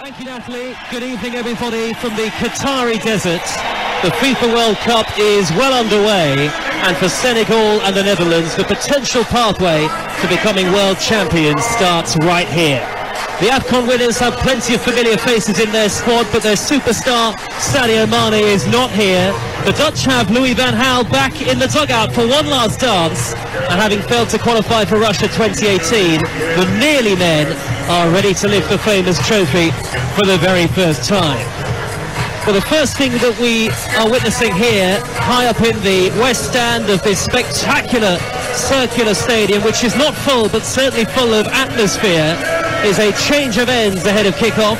Thank you, Natalie. Good evening, everybody, from the Qatari desert. The FIFA World Cup is well underway, and for Senegal and the Netherlands, the potential pathway to becoming world champions starts right here. The AFCON winners have plenty of familiar faces in their squad, but their superstar, Sadio Mane, is not here. The Dutch have Louis van Gaal back in the dugout for one last dance, and having failed to qualify for Russia 2018, the nearly men are ready to lift the famous trophy for the very first time. Well, the first thing that we are witnessing here, high up in the west stand of this spectacular circular stadium, which is not full but certainly full of atmosphere, is a change of ends ahead of kick-off.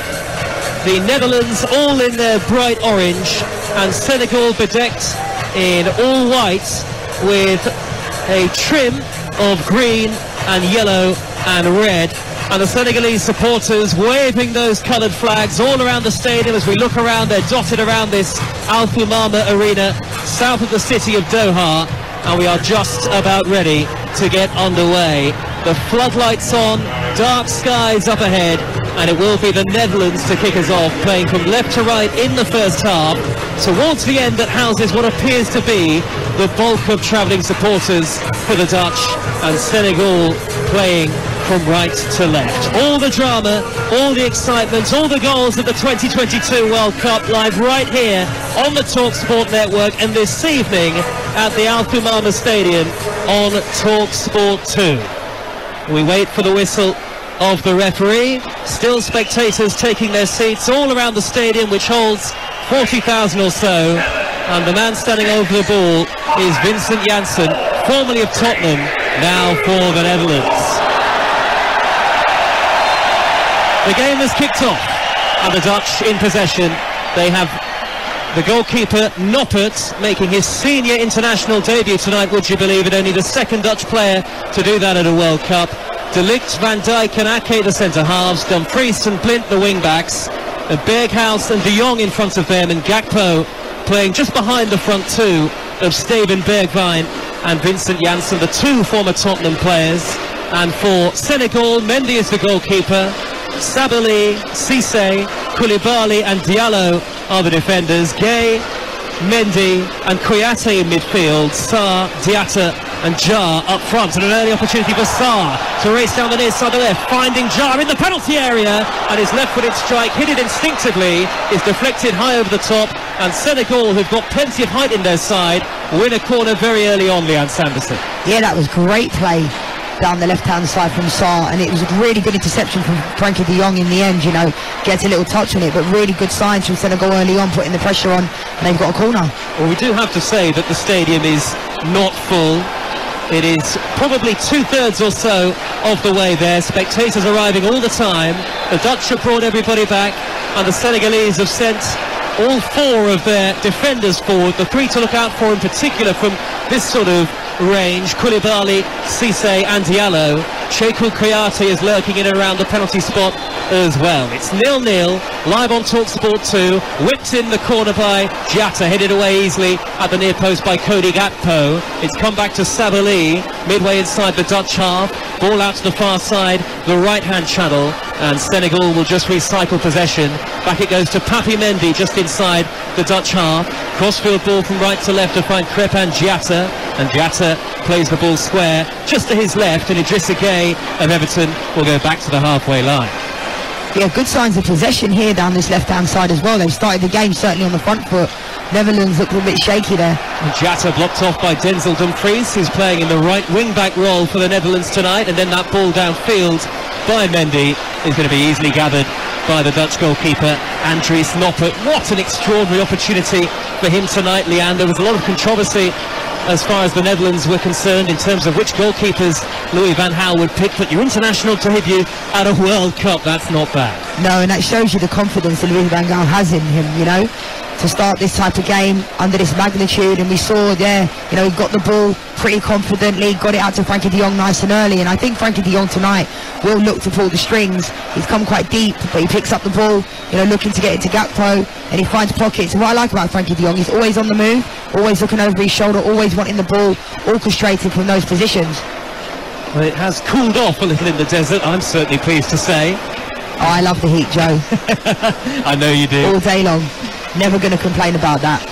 The Netherlands all in their bright orange, and Senegal bedecked in all white with a trim of green and yellow and red. And the Senegalese supporters waving those coloured flags all around the stadium. As we look around, they're dotted around this Al Thumama arena south of the city of Doha, and we are just about ready to get underway. The floodlights on, dark skies up ahead, and it will be the Netherlands to kick us off, playing from left to right in the first half, towards the end that houses what appears to be the bulk of travelling supporters for the Dutch, and Senegal playing from right to left. All the drama, all the excitement, all the goals of the 2022 World Cup live right here on the Talksport network, and this evening at the Al Thumama Stadium on Talksport 2. We wait for the whistle of the referee. Still spectators taking their seats all around the stadium, which holds 40,000 or so, and the man standing over the ball is Vincent Janssen, formerly of Tottenham, now for the Netherlands. The game has kicked off, and the Dutch in possession. They have the goalkeeper Noppert making his senior international debut tonight, would you believe it, only the second Dutch player to do that at a World Cup. De Ligt, Van Dijk and Ake the centre-halves, Dumfries and Blind the wing-backs, Berghuis and De Jong in front of them, and Gakpo playing just behind the front two of Steven Bergwijn and Vincent Janssen, the two former Tottenham players. And for Senegal, Mendy is the goalkeeper, Sabali, Cisse, Koulibaly and Diallo are the defenders. Gay, Mendy and Kouyaté in midfield, Sarr, Diatta and Jar up front, and an early opportunity for Sarr to race down the near side of the left, finding Jar in the penalty area, and his left-footed strike, hit it instinctively, is deflected high over the top, and Senegal, who've got plenty of height in their side, win a corner very early on, Leanne Sanderson. Yeah, that was great play down the left-hand side from Sarr, and it was a really good interception from Frankie de Jong in the end, you know, gets a little touch on it, but really good signs from Senegal early on, putting the pressure on, and they've got a corner. Well, we do have to say that the stadium is not full. It is probably two-thirds or so of the way there, spectators arriving all the time. The Dutch have brought everybody back, and the Senegalese have sent all four of their defenders forward, the three to look out for in particular from this sort of range: Koulibaly, Cisse and Diallo. Cheikhou Kouyaté is lurking in and around the penalty spot as well. It's 0-0, live on Talksport 2, whipped in the corner by Diatta, headed away easily at the near post by Cody Gakpo. It's come back to Sabali, midway inside the Dutch half, ball out to the far side, the right-hand channel, and Senegal will just recycle possession. Back it goes to Papi Mendy, just inside the Dutch half. Crossfield ball from right to left to find Crépin Diatta, and Diatta plays the ball square just to his left, and Idrissa Gueye of Everton will go back to the halfway line. Yeah, good signs of possession here down this left-hand side as well. They've started the game certainly on the front foot. Netherlands look a bit shaky there. Diatta blocked off by Denzel Dumfries, who's playing in the right wing-back role for the Netherlands tonight, and then that ball downfield by Mendy is going to be easily gathered by the Dutch goalkeeper Andries Noppert. What an extraordinary opportunity for him tonight, Leanne. There was a lot of controversy as far as the Netherlands were concerned in terms of which goalkeepers Louis van Gaal would pick, but your international debut at a World Cup, that's not bad. No, and that shows you the confidence that Louis van Gaal has in him, you know, to start this type of game under this magnitude. And we saw there, you know, he got the ball pretty confidently, got it out to Frankie de Jong nice and early, and I think Frankie de Jong tonight will look to pull the strings. He's come quite deep, but he picks up the ball, you know, looking to get it to Gakpo, and he finds pockets. And what I like about Frankie de Jong, he's always on the move, always looking over his shoulder, always wanting the ball orchestrated from those positions. Well, it has cooled off a little in the desert, I'm certainly pleased to say. Oh, I love the heat, Joe. I know you do. All day long. Never going to complain about that.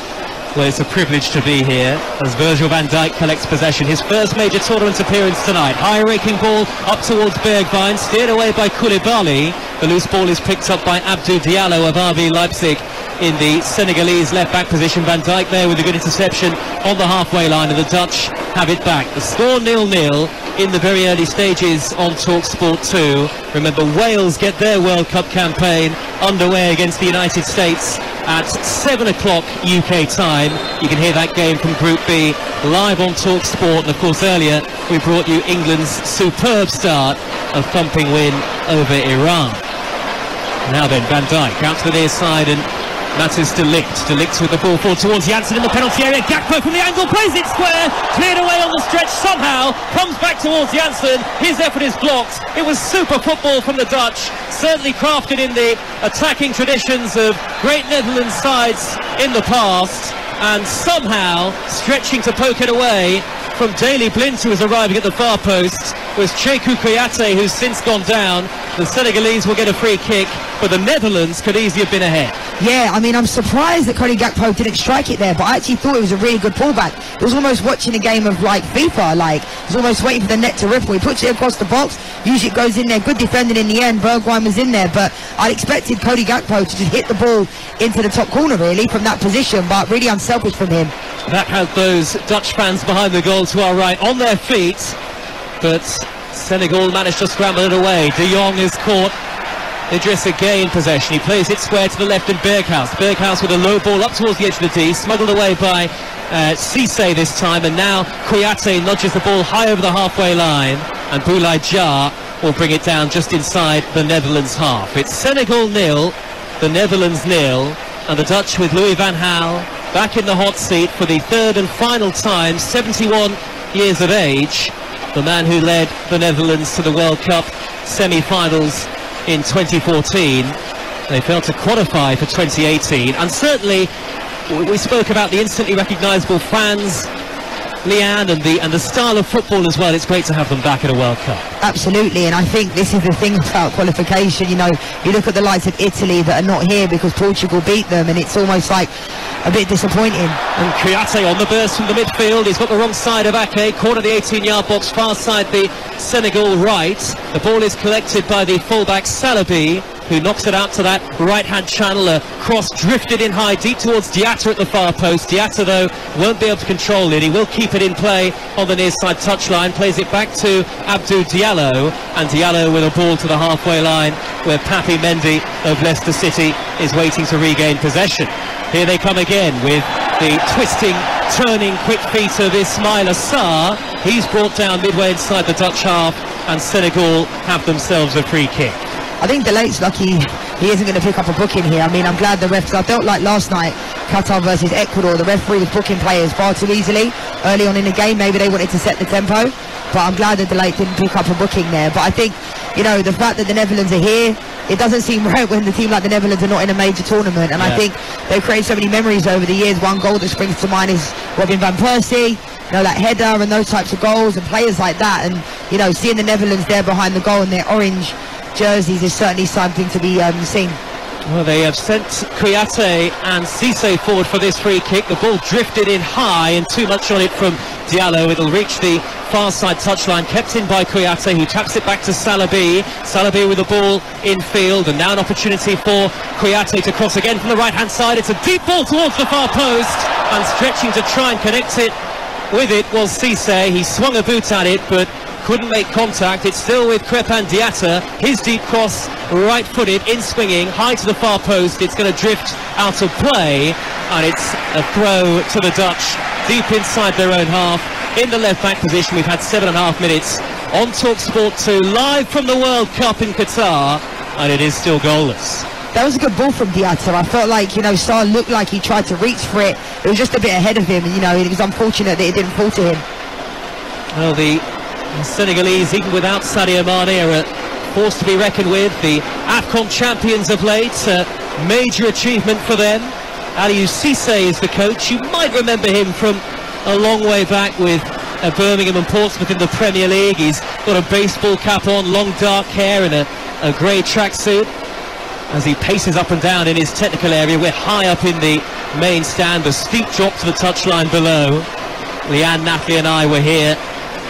Well, it's a privilege to be here as Virgil van Dijk collects possession. His first major tournament appearance tonight. High-raking ball up towards Bergwijn, steered away by Koulibaly. The loose ball is picked up by Abdou Diallo of RB Leipzig in the Senegalese left-back position. Van Dijk there with a good interception on the halfway line, and the Dutch have it back. The score 0-0 in the very early stages on Talksport 2. Remember, Wales get their World Cup campaign underway against the United States at 7 o'clock UK time. You can hear that game from Group B live on Talksport, and of course earlier we brought you England's superb start, a thumping win over Iran. Now then, Van Dijk out to the near side, and that is De Ligt. De Ligt with the ball forward towards Janssen in the penalty area. Gakpo from the angle, plays it square, cleared away on the stretch somehow, comes back towards Janssen. His effort is blocked. It was super football from the Dutch, certainly crafted in the attacking traditions of great Netherlands sides in the past, and somehow stretching to poke it away from Daley Blind, who was arriving at the far post, was Cheikhou Kouyaté, who's since gone down. The Senegalese will get a free kick, but the Netherlands could easily have been ahead. Yeah, I mean, I'm surprised that Cody Gakpo didn't strike it there, but I actually thought it was a really good pullback. It was almost watching a game of, like, FIFA, like, it was almost waiting for the net to ripple. He puts it across the box, usually it goes in there, good defending in the end. Bergwijn was in there, but I expected Cody Gakpo to just hit the ball into the top corner, really, from that position, but really unselfish from him. That had those Dutch fans behind the goal to our right on their feet, but Senegal managed to scramble it away. De Jong is caught. Idris again possession. He plays it square to the left in Berghuis. Berghuis with a low ball up towards the edge of the D, smuggled away by Cissé this time, and now Kouyaté nudges the ball high over the halfway line, and Boulaye Dia will bring it down just inside the Netherlands half. It's Senegal 0, the Netherlands 0, and the Dutch with Louis van Gaal back in the hot seat for the third and final time, 71 years of age, the man who led the Netherlands to the World Cup semi-finals in 2014. They failed to qualify for 2018, and certainly we spoke about the instantly recognisable fans, Leanne, and the style of football as well. It's great to have them back at a World Cup. Absolutely, and I think this is the thing about qualification. You know, you look at the likes of Italy that are not here because Portugal beat them, and it's almost like a bit disappointing. And Kouyaté on the burst from the midfield. He's got the wrong side of Ake, corner the 18-yard box, far side the Senegal right. The ball is collected by the fullback Salabi, who knocks it out to that right-hand channel. A cross drifted in high, deep towards Diatta at the far post. Diatta, though, won't be able to control it. He will keep it in play on the near side touchline, plays it back to Abdou Diallo, and Diallo with a ball to the halfway line, where Papi Mendy of Leicester City is waiting to regain possession. Here they come again with the twisting, turning, quick feet of Ismaïla Sarr. He's brought down midway inside the Dutch half, and Senegal have themselves a free kick. I think De Ligt's lucky he isn't going to pick up a booking here. I mean, I'm glad the refs, I felt like last night, Qatar versus Ecuador, the referee was booking players far too easily early on in the game. Maybe they wanted to set the tempo, but I'm glad that De Ligt didn't pick up a booking there. But I think, you know, the fact that the Netherlands are here, it doesn't seem right when the team like the Netherlands are not in a major tournament. And I think they've created so many memories over the years. One goal that springs to mind is Robin van Persie, you know, that header and those types of goals and players like that. And, you know, seeing the Netherlands there behind the goal in their orange jerseys is certainly something to be seen. Well, they have sent Kouyaté and Cissé forward for this free kick. The ball drifted in high and too much on it from Diallo. It'll reach the far side touchline, kept in by Kouyaté, who taps it back to Salabi. Salabi with the ball in field, and now an opportunity for Kouyaté to cross again from the right hand side. It's a deep ball towards the far post, and stretching to try and connect it with it was Cissé. He swung a boot at it, but couldn't make contact. It's still with Crépin Diatta. His deep cross, right-footed, in swinging, high to the far post. It's going to drift out of play, and it's a throw to the Dutch, deep inside their own half, in the left-back position. We've had 7.5 minutes on Talksport 2, live from the World Cup in Qatar, and it is still goalless. That was a good ball from Diatta. I felt like, you know, Sarr looked like he tried to reach for it. It was just a bit ahead of him, and, you know, it was unfortunate that it didn't fall to him. Well, the Senegalese, even without Sadio Mane, are a force to be reckoned with. The AFCON champions of late, major achievement for them. Aliou Cissé is the coach. You might remember him from a long way back with Birmingham and Portsmouth in the Premier League. He's got a baseball cap on, long dark hair, and a a grey tracksuit, as he paces up and down in his technical area. We're high up in the main stand, a steep drop to the touchline below. Leanne, Natalie and I were here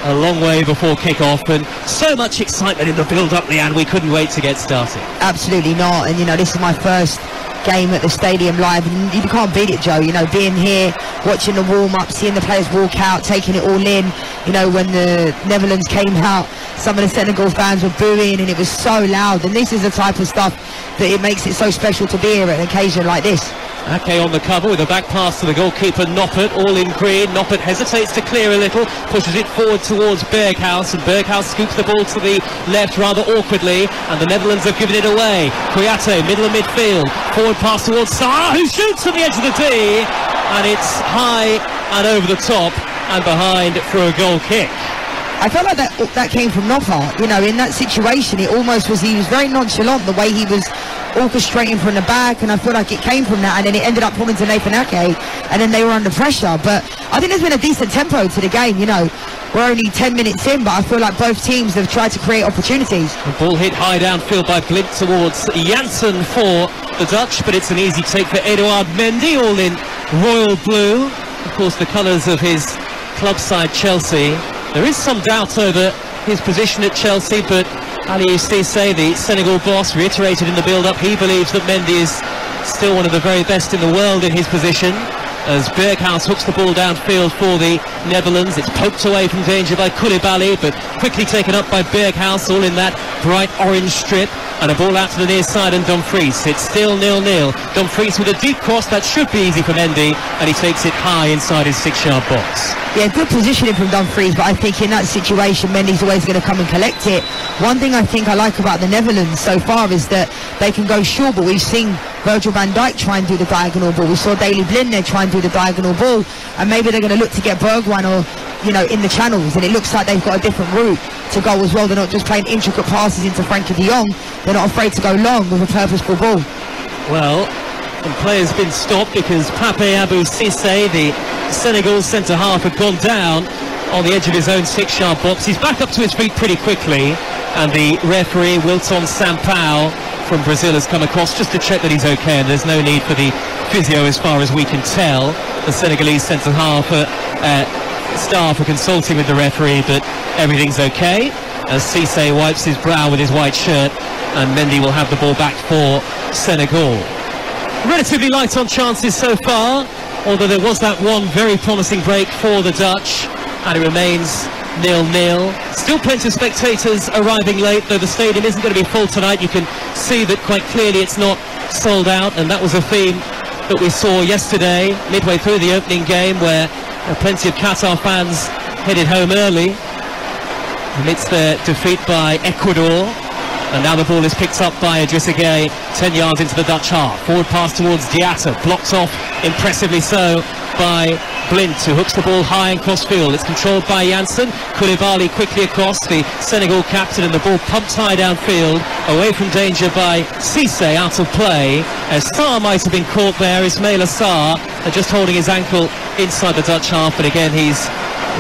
a long way before kick-off, and so much excitement in the build-up, Leanne, we couldn't wait to get started. Absolutely not, and you know, this is my first game at the stadium live, and you can't beat it, Joe. You know, being here, watching the warm-up, seeing the players walk out, taking it all in. You know, when the Netherlands came out, some of the Senegal fans were booing, and it was so loud, and this is the type of stuff that it makes it so special to be here at an occasion like this. Ake on the cover with a back pass to the goalkeeper Noppert, all in green. Noppert hesitates to clear a little, pushes it forward towards Berghuis, and Berghuis scoops the ball to the left rather awkwardly, and the Netherlands have given it away. Kouyaté, middle of midfield, forward pass towards Sarr, who shoots from the edge of the tee, and it's high and over the top and behind for a goal kick. I felt like that came from Noppert. You know, in that situation, it almost was, he was very nonchalant the way he was orchestrating from the back, and I feel like it came from that, and then it ended up falling to Nathan Ake, and then they were under pressure. But I think there's been a decent tempo to the game. You know, we're only 10 minutes in, but I feel like both teams have tried to create opportunities. The ball hit high downfield by Blind towards Janssen for the Dutch, but it's an easy take for Edouard Mendy, all in royal blue. Of course, the colours of his club side Chelsea. There is some doubt over his position at Chelsea, but Aliou Cissé, the Senegal boss, reiterated in the build-up he believes that Mendy is still one of the very best in the world in his position. As Berghuis hooks the ball downfield for the Netherlands, it's poked away from danger by Koulibaly, but quickly taken up by Berghuis, all in that bright orange strip, and a ball out to the near side, and Dumfries. It's still 0-0. Dumfries with a deep cross that should be easy for Mendy, and he takes it high inside his 6-yard box. Yeah, good positioning from Dumfries, but I think in that situation Mendy's always going to come and collect it. One thing I think I like about the Netherlands so far is that they can go short, but we've seen Virgil van Dijk try and do the diagonal ball. We saw Daley Blind there try and do the diagonal ball, and maybe they're going to look to get Bergwijn or, you know, in the channels, and it looks like they've got a different route to go as well. They're not just playing intricate passes into Frankie de Jong, they're not afraid to go long with a purposeful ball. Well, the player's been stopped because Pape Abou Cissé, the Senegal centre-half, had gone down on the edge of his own 6-yard box. He's back up to his feet pretty quickly, and the referee, Wilton Sampaio from Brazil, has come across just to check that he's okay, and there's no need for the physio as far as we can tell. The Senegalese centre-half staff are consulting with the referee, but everything's okay, as Cissé wipes his brow with his white shirt, and Mendy will have the ball back for Senegal. Relatively light on chances so far, although there was that one very promising break for the Dutch, and it remains 0-0. Still plenty of spectators arriving late, though the stadium isn't going to be full tonight. You can see that quite clearly it's not sold out, and that was a theme that we saw yesterday, midway through the opening game, where plenty of Qatar fans headed home early amidst their defeat by Ecuador. And now the ball is picked up by Idrissa Gueye, 10 yards into the Dutch half. Forward pass towards Diatta, blocked off impressively so by Blind, who hooks the ball high and cross field. It's controlled by Janssen. Koulibaly quickly across, the Senegal captain, and the ball pumped high downfield, away from danger by Cissé, out of play. As Sarr might have been caught there, Ismaila Sarr just holding his ankle inside the Dutch half, but again he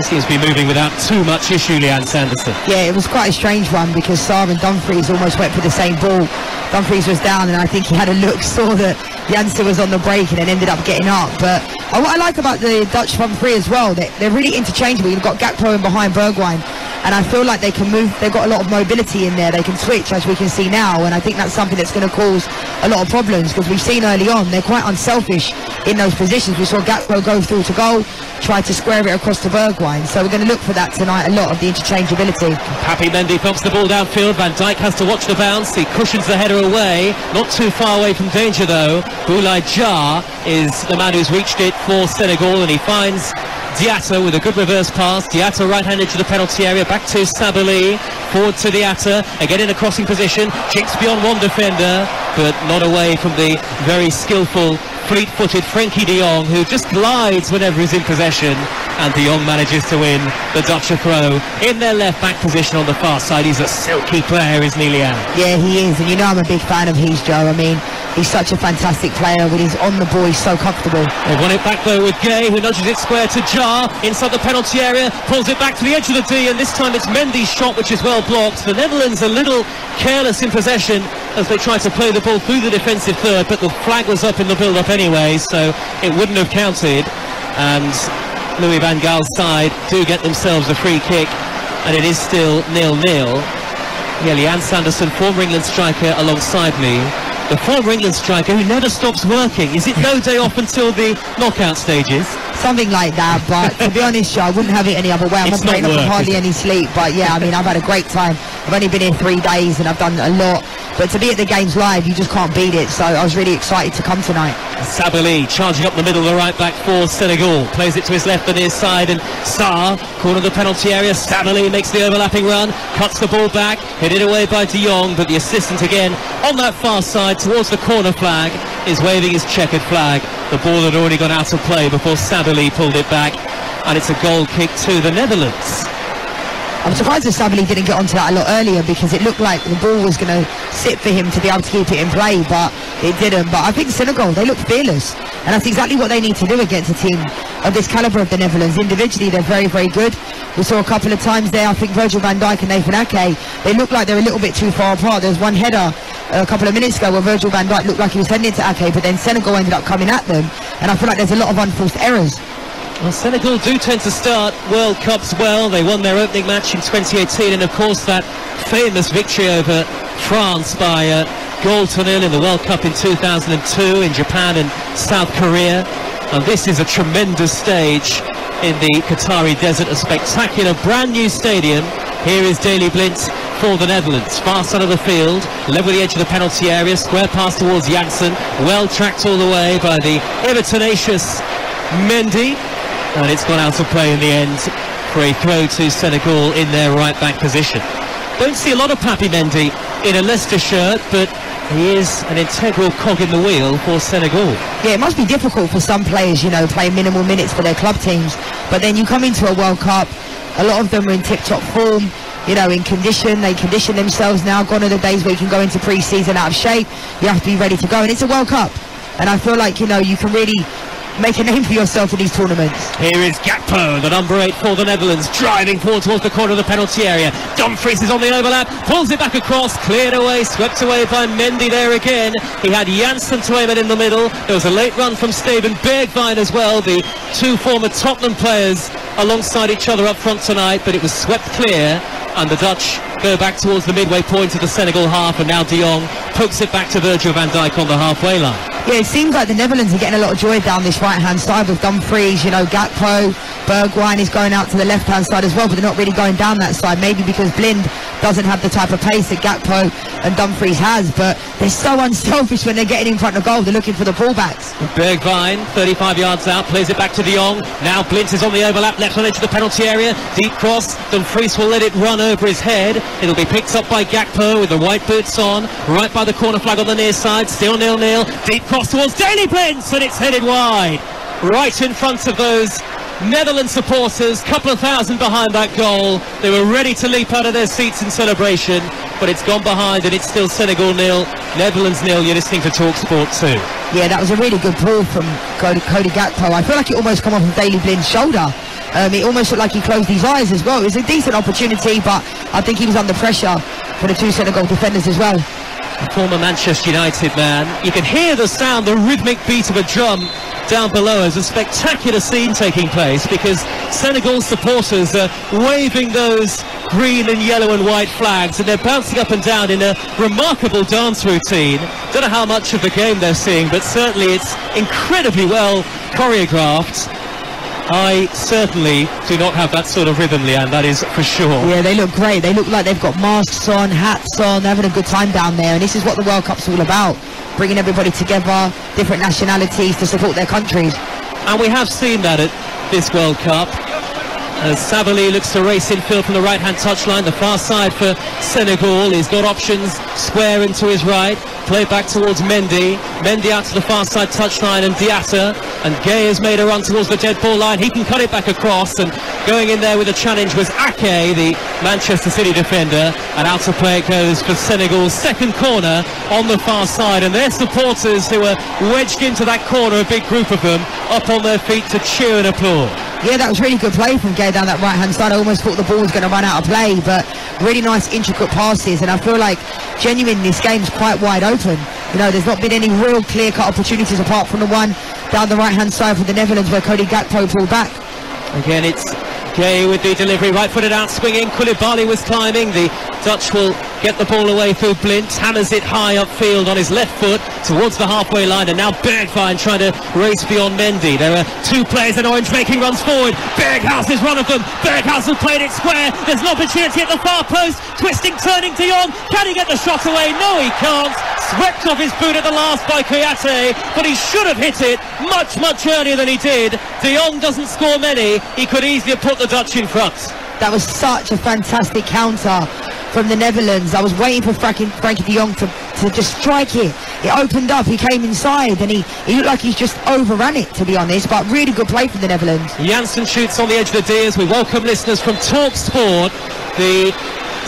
seems to be moving without too much issue, Leanne Sanderson. Yeah, it was quite a strange one because Sarr and Dumfries almost went for the same ball. Dumfries was down, and I think he had a look, saw that Janssen was on the break, and then ended up getting up. But what I like about the Dutch front three as well, they're really interchangeable. You've got Gakpo in behind Bergwijn, and I feel like they can move. They've got a lot of mobility in there. They can switch, as we can see now, and I think that's something that's going to cause a lot of problems, because we've seen early on they're quite unselfish in those positions. We saw Gakpo go through to goal, try to square it across to Bergwijn, so we're going to look for that tonight, a lot of the interchangeability. Papi Mendy bumps the ball downfield. Van Dijk has to watch the bounce. He cushions the header away, not too far away from danger though. Boulaye Dia is the man who's reached it for Senegal, and he finds Diatta with a good reverse pass. Diatta right-handed to the penalty area, back to Sabali, forward to Diatta, again in a crossing position, jinks beyond one defender, but not away from the very skillful, fleet-footed Frankie de Jong, who just glides whenever he's in possession, and de Jong manages to win the Dutch a throw in their left-back position on the far side. He's a silky player, isn't he, Leanne? Yeah, he is, and you know I'm a big fan of his, Joe. I mean, He's such a fantastic player. When he's on the ball, he's so comfortable. They won it back though with Gay, who nudges it square to Jar inside the penalty area, pulls it back to the edge of the D, and this time it's Mendy's shot, which is well blocked. The Netherlands a little careless in possession as they try to play the ball through the defensive third, but the flag was up in the build-up anyway, so it wouldn't have counted. And Louis van Gaal's side do get themselves a free kick, and it is still 0-0. Yeah, Lian Sanderson, former England striker, alongside me. The former England striker who never stops working. Is it no day off until the knockout stages? Something like that, but to be honest, I wouldn't have it any other way. I'm operating off of hardly any sleep, but yeah, I mean, I've had a great time. I've only been here 3 days and I've done a lot, but to be at the games live, you just can't beat it, so I was really excited to come tonight. Sabali charging up the middle of the right back for Senegal, plays it to his left, the near side, and Sarr, corner of the penalty area. Sabali makes the overlapping run, cuts the ball back, headed away by De Jong, but the assistant again on that far side towards the corner flag is waving his checkered flag. The ball had already gone out of play before Sabali pulled it back, and it's a goal kick to the Netherlands. I'm surprised that Sabali didn't get onto that a lot earlier, because it looked like the ball was going to sit for him to be able to keep it in play, but it didn't. But I think Senegal, they look fearless, and that's exactly what they need to do against a team of this calibre of the Netherlands. Individually, they're very, very good. We saw a couple of times there, I think Virgil van Dijk and Nathan Ake, they look like they're a little bit too far apart. There was one header a couple of minutes ago where Virgil van Dijk looked like he was heading into Ake, but then Senegal ended up coming at them, and I feel like there's a lot of unforced errors. Well, Senegal do tend to start World Cups well. They won their opening match in 2018, and of course that famous victory over France by a goal to nil in the World Cup in 2002 in Japan and South Korea. And this is a tremendous stage in the Qatari desert, a spectacular brand new stadium. Here is Daley Blind for the Netherlands, far side of the field, level the edge of the penalty area, square pass towards Janssen, well tracked all the way by the ever tenacious Mendy. And it's gone out of play in the end for a throw to Senegal in their right back position. Don't see a lot of Papi Mendy in a Leicester shirt, but he is an integral cog in the wheel for Senegal. Yeah, it must be difficult for some players, you know, playing minimal minutes for their club teams, but then you come into a World Cup, a lot of them are in tip-top form, you know, in condition. They condition themselves now. Gone are the days where you can go into pre-season out of shape. You have to be ready to go, and it's a World Cup, and I feel like, you know, you can really make a name for yourself in these tournaments. Here is Gakpo, the number 8 for the Netherlands, driving forward towards the corner of the penalty area. Dumfries is on the overlap, pulls it back across, cleared away, swept away by Mendy there again. He had Janssen to aim it in the middle. There was a late run from Steven Bergwijn as well, the two former Tottenham players alongside each other up front tonight, but it was swept clear, and the Dutch go back towards the midway point of the Senegal half, and now De Jong pokes it back to Virgil van Dijk on the halfway line. Yeah, it seems like the Netherlands are getting a lot of joy down this right-hand side with Dumfries, you know, Gakpo, Bergwijn is going out to the left-hand side as well, but they're not really going down that side, maybe because Blind doesn't have the type of pace that Gakpo and Dumfries has, but they're so unselfish when they're getting in front of goal. They're looking for the ballbacks. Bergwijn, 35 yards out, plays it back to De Jong. Now Blind is on the overlap, left on edge of the penalty area, deep cross. Dumfries will let it run over his head. It'll be picked up by Gakpo with the white boots on, right by the corner flag on the near side, still 0-0. Deep cross towards Daley Blind, and it's headed wide, right in front of those Netherlands supporters, couple of thousand behind that goal. They were ready to leap out of their seats in celebration, but it's gone behind, and it's still Senegal 0, Netherlands 0. You're listening to Talksport 2. Yeah, that was a really good ball from Cody Gakpo. I feel like it almost come off of Daley Blind's shoulder. It almost looked like he closed his eyes as well. It was a decent opportunity, but I think he was under pressure for the two Senegal defenders as well. A former Manchester United man. You can hear the sound, the rhythmic beat of a drum down below. There's a spectacular scene taking place because Senegal supporters are waving those green and yellow and white flags, and they're bouncing up and down in a remarkable dance routine. Don't know how much of the game they're seeing, but certainly it's incredibly well choreographed. I certainly do not have that sort of rhythm, Leanne, that is for sure. Yeah, they look great. They look like they've got masks on, hats on, they're having a good time down there, and this is what the World Cup's all about, bringing everybody together, different nationalities to support their countries. And we have seen that at this World Cup. As Sabali looks to race infield from the right-hand touchline, the far side for Senegal. He's got options, square into his right. Play back towards Mendy. Mendy out to the far side touchline and Diatta. And Gay has made a run towards the dead ball line. He can cut it back across. And going in there with a challenge was Ake, the Manchester City defender. And out to play it goes for Senegal's second corner on the far side. And their supporters, who are wedged into that corner, a big group of them, up on their feet to cheer and applaud. Yeah, that was really good play from Gay down that right-hand side. I almost thought the ball was going to run out of play, but really nice, intricate passes. And I feel like, genuinely, this game's quite wide open. You know, there's not been any real clear-cut opportunities apart from the one down the right-hand side for the Netherlands where Cody Gakpo pulled back. Again, it's Gay with the delivery, right-footed out, swinging. Koulibaly was climbing. The Dutch will get the ball away through Blint, hammers it high upfield on his left foot towards the halfway line, and now Bergwijn trying to race beyond Mendy. There are two players in orange making runs forward. Berghuis is one of them. Berghuis has played it square. There's an opportunity at the far post. Twisting, turning De Jong. Can he get the shot away? No, he can't. Swept off his boot at the last by Kouyaté, but he should have hit it much, much earlier than he did. De Jong doesn't score many. He could easily have put the Dutch in front. That was such a fantastic counter from the Netherlands. I was waiting for Frankie de Jong to just strike it. It opened up, he came inside, and he looked like he's just overran it, to be honest, but really good play from the Netherlands. Janssen shoots on the edge of the D as we welcome listeners from Talksport. The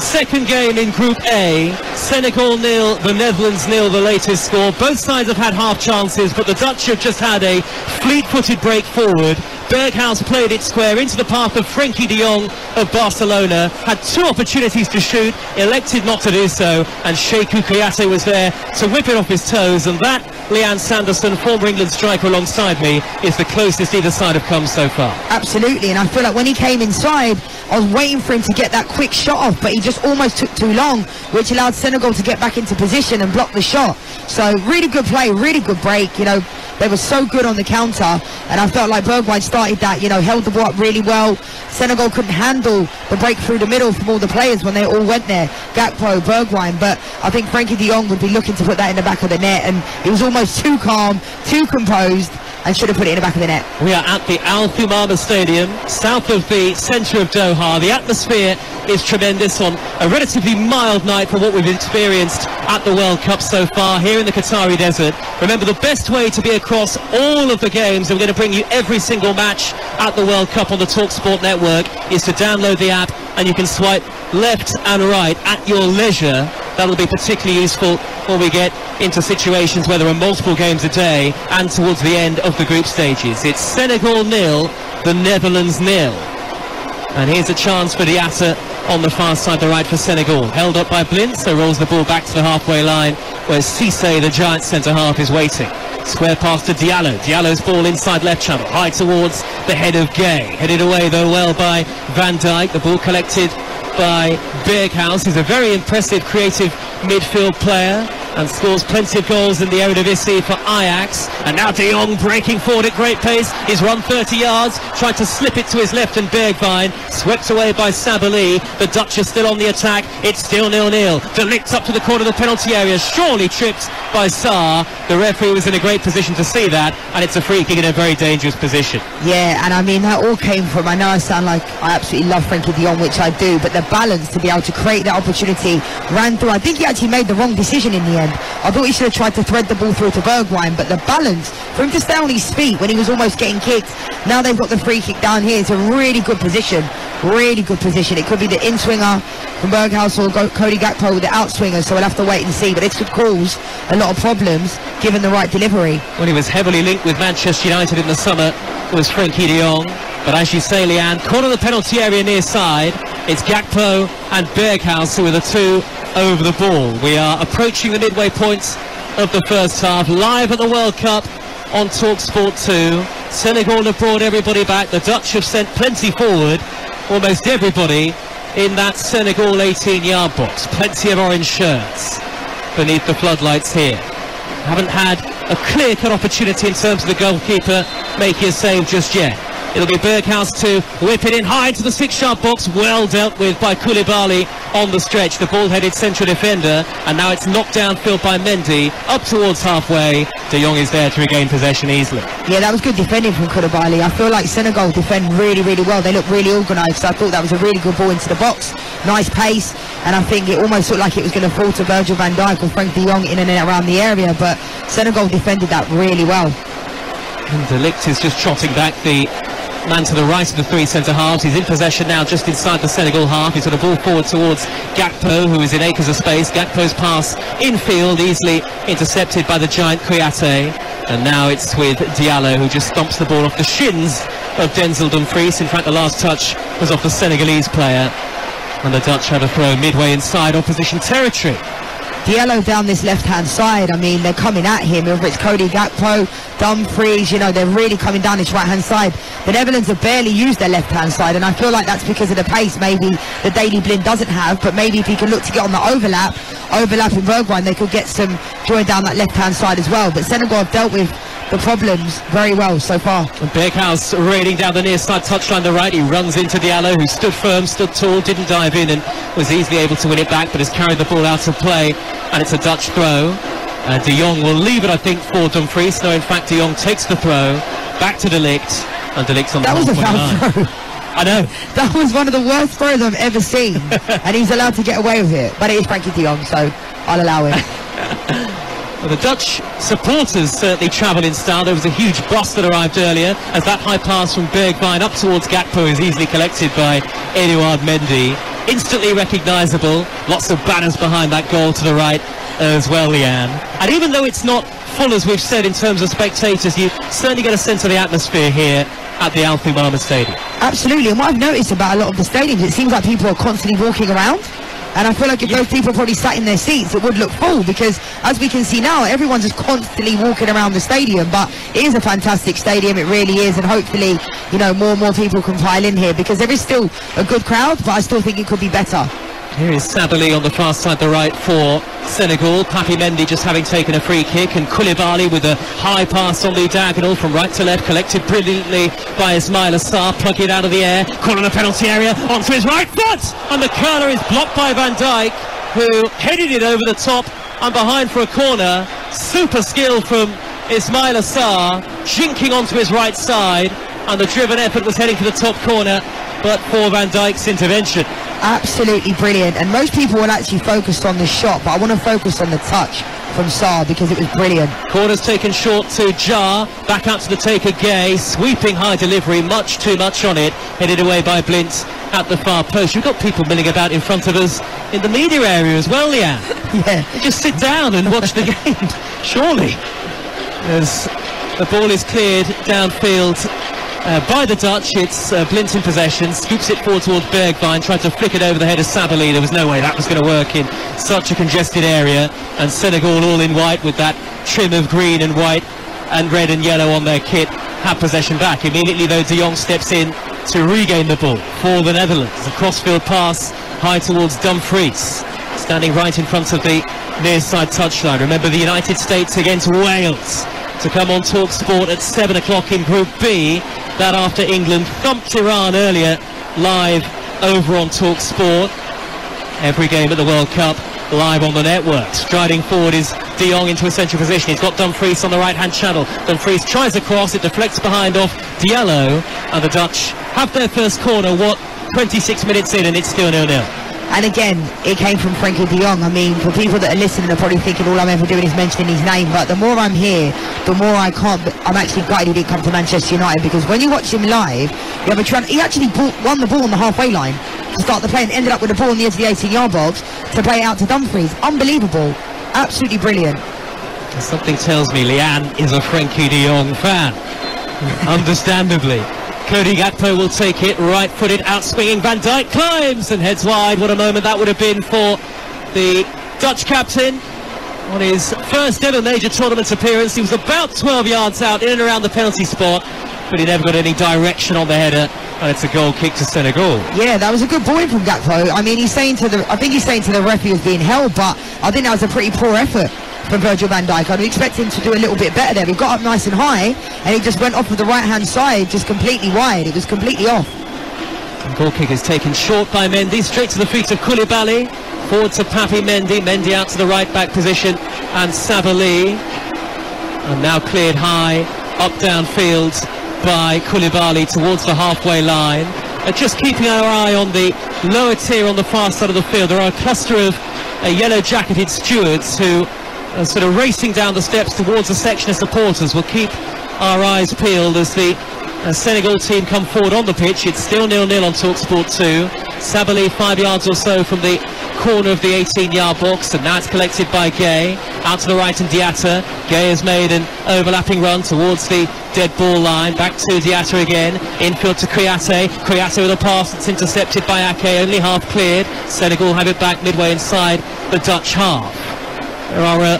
second game in Group A, Senegal 0, the Netherlands 0, the latest score. Both sides have had half chances, but the Dutch have just had a fleet-footed break forward. Berghuis played it square into the path of Frenkie de Jong of Barcelona, had two opportunities to shoot, elected not to do so, and Sekou Kouyaté was there to whip it off his toes, and that, Leanne Sanderson, former England striker alongside me, is the closest either side have come so far. Absolutely, and I feel like when he came inside, I was waiting for him to get that quick shot off, but he just almost took too long, which allowed Senegal to get back into position and block the shot. So really good play, really good break, you know. They were so good on the counter, and I felt like Bergwijn started that, you know, held the ball up really well. Senegal couldn't handle the break through the middle from all the players when they all went there, Gakpo, Bergwijn, but I think Frenkie de Jong would be looking to put that in the back of the net, and he was almost too calm, too composed, and should have put it in the back of the net. We are at the Al Thumama Stadium, south of the centre of Doha. The atmosphere is tremendous on a relatively mild night for what we've experienced at the World Cup so far here in the Qatari desert. Remember, the best way to be across all of the games, and we're going to bring you every single match at the World Cup on the Talksport network, is to download the app, and you can swipe left and right at your leisure. That'll be particularly useful when we get into situations where there are multiple games a day and towards the end of the group stages. It's Senegal 0, the Netherlands 0. And here's a chance for Diatta on the far side, the right for Senegal. Held up by Blint, so rolls the ball back to the halfway line, where Cissé, the giant centre-half, is waiting. Square pass to Diallo. Diallo's ball inside left channel, high towards the head of Gay. Headed away, though, well by Van Dijk. The ball collected by Berghuis, who's a very impressive, creative midfield player and scores plenty of goals in the Eredivisie for Ajax. And now De Jong breaking forward at great pace. He's run 30 yards, tried to slip it to his left, and Bergwijn swept away by Sabali. The Dutch are still on the attack. It's still 0-0. De Ligt up to the corner of the penalty area, surely tripped by Sarr. The referee was in a great position to see that, and it's a free kick in a very dangerous position. Yeah, and I mean, that all came from, I know I sound like I absolutely love Frenkie de Jong, which I do, but the balance to be able to create that opportunity ran through. I think he actually made the wrong decision in the end. I thought he should have tried to thread the ball through to Bergwijn, but the balance for him to stay on his feet when he was almost getting kicked. Now they've got the free kick down here. It's a really good position. Really good position. It could be the in-swinger from Berghuis or Cody Gakpo with the out-swinger, so we'll have to wait and see. But this could cause a lot of problems given the right delivery. When he was heavily linked with Manchester United in the summer, was Frenkie de Jong. But as you say, Leanne, corner of the penalty area near side, it's Gakpo and Berghuis who are the two over the ball. We are approaching the midway point of the first half, live at the World Cup on Talksport 2. Senegal have brought everybody back. The Dutch have sent plenty forward, almost everybody in that Senegal 18-yard box. Plenty of orange shirts beneath the floodlights here. Haven't had a clear-cut opportunity in terms of the goalkeeper making a save just yet. It'll be Berghuis to whip it in high into the 6-yard box. Well dealt with by Koulibaly on the stretch, the ball-headed central defender, and now it's knocked downfield by Mendy up towards halfway. De Jong is there to regain possession easily. Yeah, that was good defending from Koulibaly. I feel like Senegal defend really, really well. They look really organised, so I thought that was a really good ball into the box. Nice pace, and I think it almost looked like it was going to fall to Virgil van Dijk or Frank de Jong in and around the area, but Senegal defended that really well. And De Ligt is just trotting back, the man to the right of the three centre-halves. He's in possession now just inside the Senegal half. He's got a ball forward towards Gakpo, who is in acres of space. Gakpo's pass infield, easily intercepted by the giant Kouyaté. And now it's with Diallo, who just stomps the ball off the shins of Denzel Dumfries. In fact, the last touch was off the Senegalese player. And the Dutch have a throw midway inside opposition territory. Diallo down this left-hand side, I mean, they're coming at him, whether it's Cody Gakpo, Dumfries, you know, they're really coming down this right-hand side. The Netherlands have barely used their left-hand side, and I feel like that's because of the pace maybe the Daley Blind doesn't have, but maybe if he can look to get on the overlapping Bergwijn, they could get some joy down that left-hand side as well. But Senegal have dealt with the problems very well so far. Berghuis raiding down the near side touchline the right. He runs into Diallo, who stood firm, stood tall, didn't dive in and was easily able to win it back, but has carried the ball out of play, and it's a Dutch throw. De Jong will leave it, I think, for Dumfries. No, in fact, De Jong takes the throw back to De Ligt, and De Ligt's on the halfway line. That was a foul throw. I know. That was one of the worst throws I've ever seen, and he's allowed to get away with it. But it is Frankie de Jong, so I'll allow it. Well, the Dutch supporters certainly travel in style. There was a huge bus that arrived earlier as that high pass from Bergwijn up towards Gakpo is easily collected by Edouard Mendy. Instantly recognisable. Lots of banners behind that goal to the right as well, Leanne. And even though it's not full, as we've said, in terms of spectators, you certainly get a sense of the atmosphere here at the Al Thumama Stadium. Absolutely, and what I've noticed about a lot of the stadiums, it seems like people are constantly walking around. And I feel like if those people probably sat in their seats, it would look full, because as we can see now, everyone's just constantly walking around the stadium. But it is a fantastic stadium, it really is, and hopefully, you know, more and more people can pile in here, because there is still a good crowd, but I still think it could be better. Here is Sabali on the far side, the right for Senegal. Papi Mendy just having taken a free kick, and Koulibaly with a high pass on the diagonal from right to left, collected brilliantly by Ismail Assar, plugging it out of the air, caught in the penalty area, onto his right foot, and the curler is blocked by Van Dijk, who headed it over the top and behind for a corner. Super skill from Ismail Assar, jinking onto his right side, and the driven effort was heading for the top corner, but for Van Dijk's intervention. Absolutely brilliant, and most people will actually focus on the shot, but I want to focus on the touch from Sarr because it was brilliant. Corner's taken short to Jar, back out to the taker Gay, sweeping high delivery, much too much on it, headed away by Blint at the far post. You've got people milling about in front of us in the media area as well, Leanne. Yeah. Just sit down and watch the game, surely. As the ball is cleared downfield by the Dutch, it's Blint in possession, scoops it forward towards Bergwijn, tried to flick it over the head of Sabali. There was no way that was going to work in such a congested area, and Senegal, all in white with that trim of green and white and red and yellow on their kit, have possession back. Immediately though, De Jong steps in to regain the ball for the Netherlands. A crossfield pass high towards Dumfries, standing right in front of the near side touchline. Remember, the United States against Wales to come on Talksport at 7 o'clock in Group B. That after England thumped Iran earlier, live over on Talksport. Every game at the World Cup live on the network. Striding forward is De Jong into a central position. He's got Dumfries on the right-hand channel. Dumfries tries a cross, it deflects behind off Diallo, and the Dutch have their first corner, 26 minutes in, and it's still 0-0. And again, it came from Frankie de Jong. I mean, for people that are listening, are probably thinking all I'm ever doing is mentioning his name, but the more I'm here, the more I'm actually gutted he didn't come to Manchester United, because when you watch him live, you have he actually won the ball on the halfway line to start the play and ended up with the ball on the edge of the 18-yard box to play it out to Dumfries. Unbelievable. Absolutely brilliant. Something tells me Leanne is a Frankie de Jong fan. Understandably. Cody Gakpo will take it, right-footed, out-swinging. Van Dijk climbs and heads wide. What a moment that would have been for the Dutch captain on his first ever major tournament appearance. He was about 12 yards out, in and around the penalty spot, but he never got any direction on the header, and it's a goal kick to Senegal. Yeah, that was a good point from Gakpo. I mean, I think he's saying to the ref he was being held, but I think that was a pretty poor effort from Virgil van Dijk. I'd expect him to do a little bit better there. He got up nice and high, and he just went off of the right-hand side, just completely wide. It was completely off. The goal kick is taken short by Mendy, straight to the feet of Koulibaly, forward to Papi Mendy. Mendy out to the right-back position, and Sabali. And now cleared high, up downfield by Koulibaly towards the halfway line. just keeping our eye on the lower tier on the far side of the field. There are a cluster of yellow-jacketed stewards who are sort of racing down the steps towards a section of supporters. We'll keep our eyes peeled as the Senegal team come forward on the pitch. It's still 0-0 on Talksport 2. Sabali 5 yards or so from the corner of the 18-yard box, and now it's collected by Gay. Out to the right and Diatta. Gay has made an overlapping run towards the dead ball line. Back to Diatta again. Infield to Kouyaté. Kouyaté with a pass that's intercepted by Ake. Only half cleared. Senegal have it back midway inside the Dutch half. There are a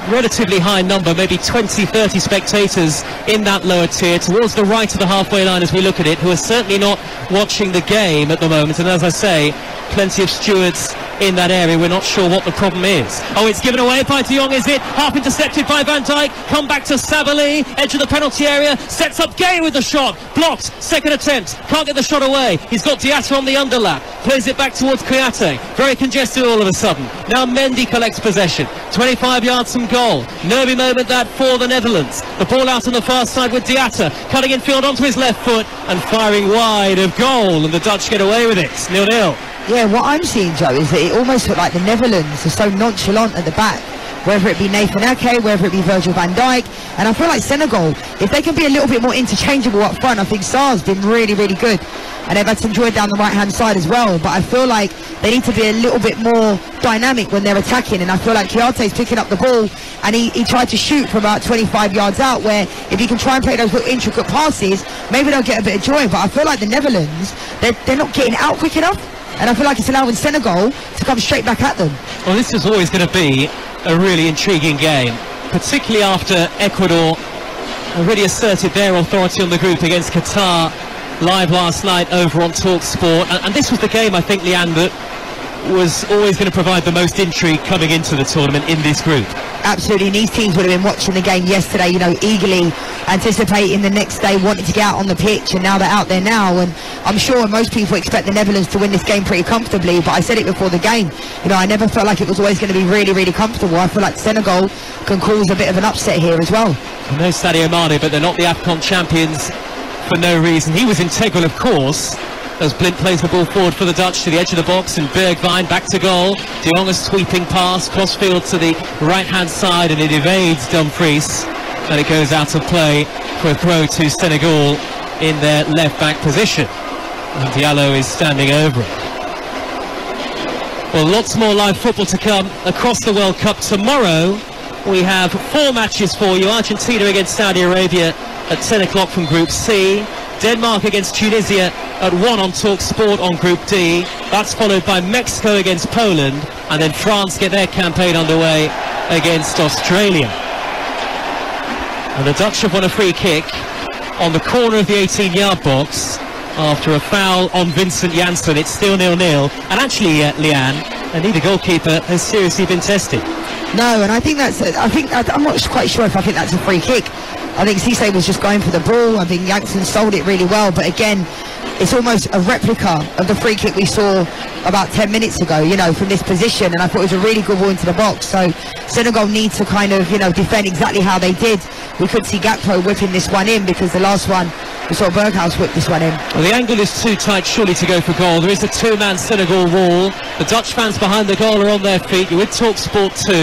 relatively high number, maybe 20-30 spectators in that lower tier towards the right of the halfway line as we look at it, who are certainly not watching the game at the moment. And as I say, plenty of stewards in that area. We're not sure what the problem is. Oh, it's given away by De Jong, is it? Half intercepted by Van Dijk. Come back to Sabali, edge of the penalty area, sets up Gay with the shot. Blocked, second attempt, can't get the shot away. He's got Diatta on the underlap, plays it back towards Kouyaté. Very congested all of a sudden. Now Mendy collects possession. 25 yards from goal. Nervy moment that for the Netherlands. The ball out on the far side with Diatta, cutting in field onto his left foot and firing wide of goal, and the Dutch get away with it. 0-0. Yeah, what I'm seeing, Joe, is that it almost looked like the Netherlands are so nonchalant at the back, whether it be Nathan Ake, whether it be Virgil van Dijk, and I feel like Senegal, if they can be a little bit more interchangeable up front, I think Sarr's been really, really good, and they've had some joy down the right-hand side as well, but I feel like they need to be a little bit more dynamic when they're attacking, and I feel like Kouyaté's picking up the ball, and he tried to shoot from about 25 yards out, where if he can try and play those little intricate passes, maybe they'll get a bit of joy, but I feel like the Netherlands, they're not getting out quick enough. And I feel like it's allowing Senegal to come straight back at them. Well, this is always going to be a really intriguing game, particularly after Ecuador already asserted their authority on the group against Qatar live last night over on Talksport. And this was the game, I think, Leanne, that was always going to provide the most intrigue coming into the tournament in this group. Absolutely, and these teams would have been watching the game yesterday, you know, eagerly anticipating the next day, wanting to get out on the pitch, and now they're out there now, and I'm sure most people expect the Netherlands to win this game pretty comfortably, but I said it before the game, you know, I never felt like it was always going to be really, really comfortable. I feel like Senegal can cause a bit of an upset here as well. No Sadio Mane, but they're not the AFCON champions for no reason. He was integral, of course, as Blind plays the ball forward for the Dutch to the edge of the box, and Bergwijn back to goal. De Jong a sweeping pass, crossfield to the right-hand side, and it evades Dumfries, and it goes out of play for a throw to Senegal in their left-back position. And Diallo is standing over it. Well, lots more live football to come across the World Cup. Tomorrow we have 4 matches for you. Argentina against Saudi Arabia at 10 o'clock from Group C. Denmark against Tunisia at 1 on Talksport on Group D. That's followed by Mexico against Poland, and then France get their campaign underway against Australia. And the Dutch have won a free kick on the corner of the 18-yard box after a foul on Vincent Janssen. It's still 0-0, and actually, Leanne, neither goalkeeper has seriously been tested. No, and I think I'm not quite sure if I think that's a free kick. I think Cisse was just going for the ball. I think Janssen sold it really well, but again, it's almost a replica of the free kick we saw about 10 minutes ago, you know, from this position, and I thought it was a really good ball into the box. So Senegal need to kind of, you know, defend exactly how they did. We could see Gakpo whipping this one in, because the last one we saw Berghuis whip this one in. Well, the angle is too tight surely to go for goal. There is a 2-man Senegal wall. The Dutch fans behind the goal are on their feet. You're with Talksport 2,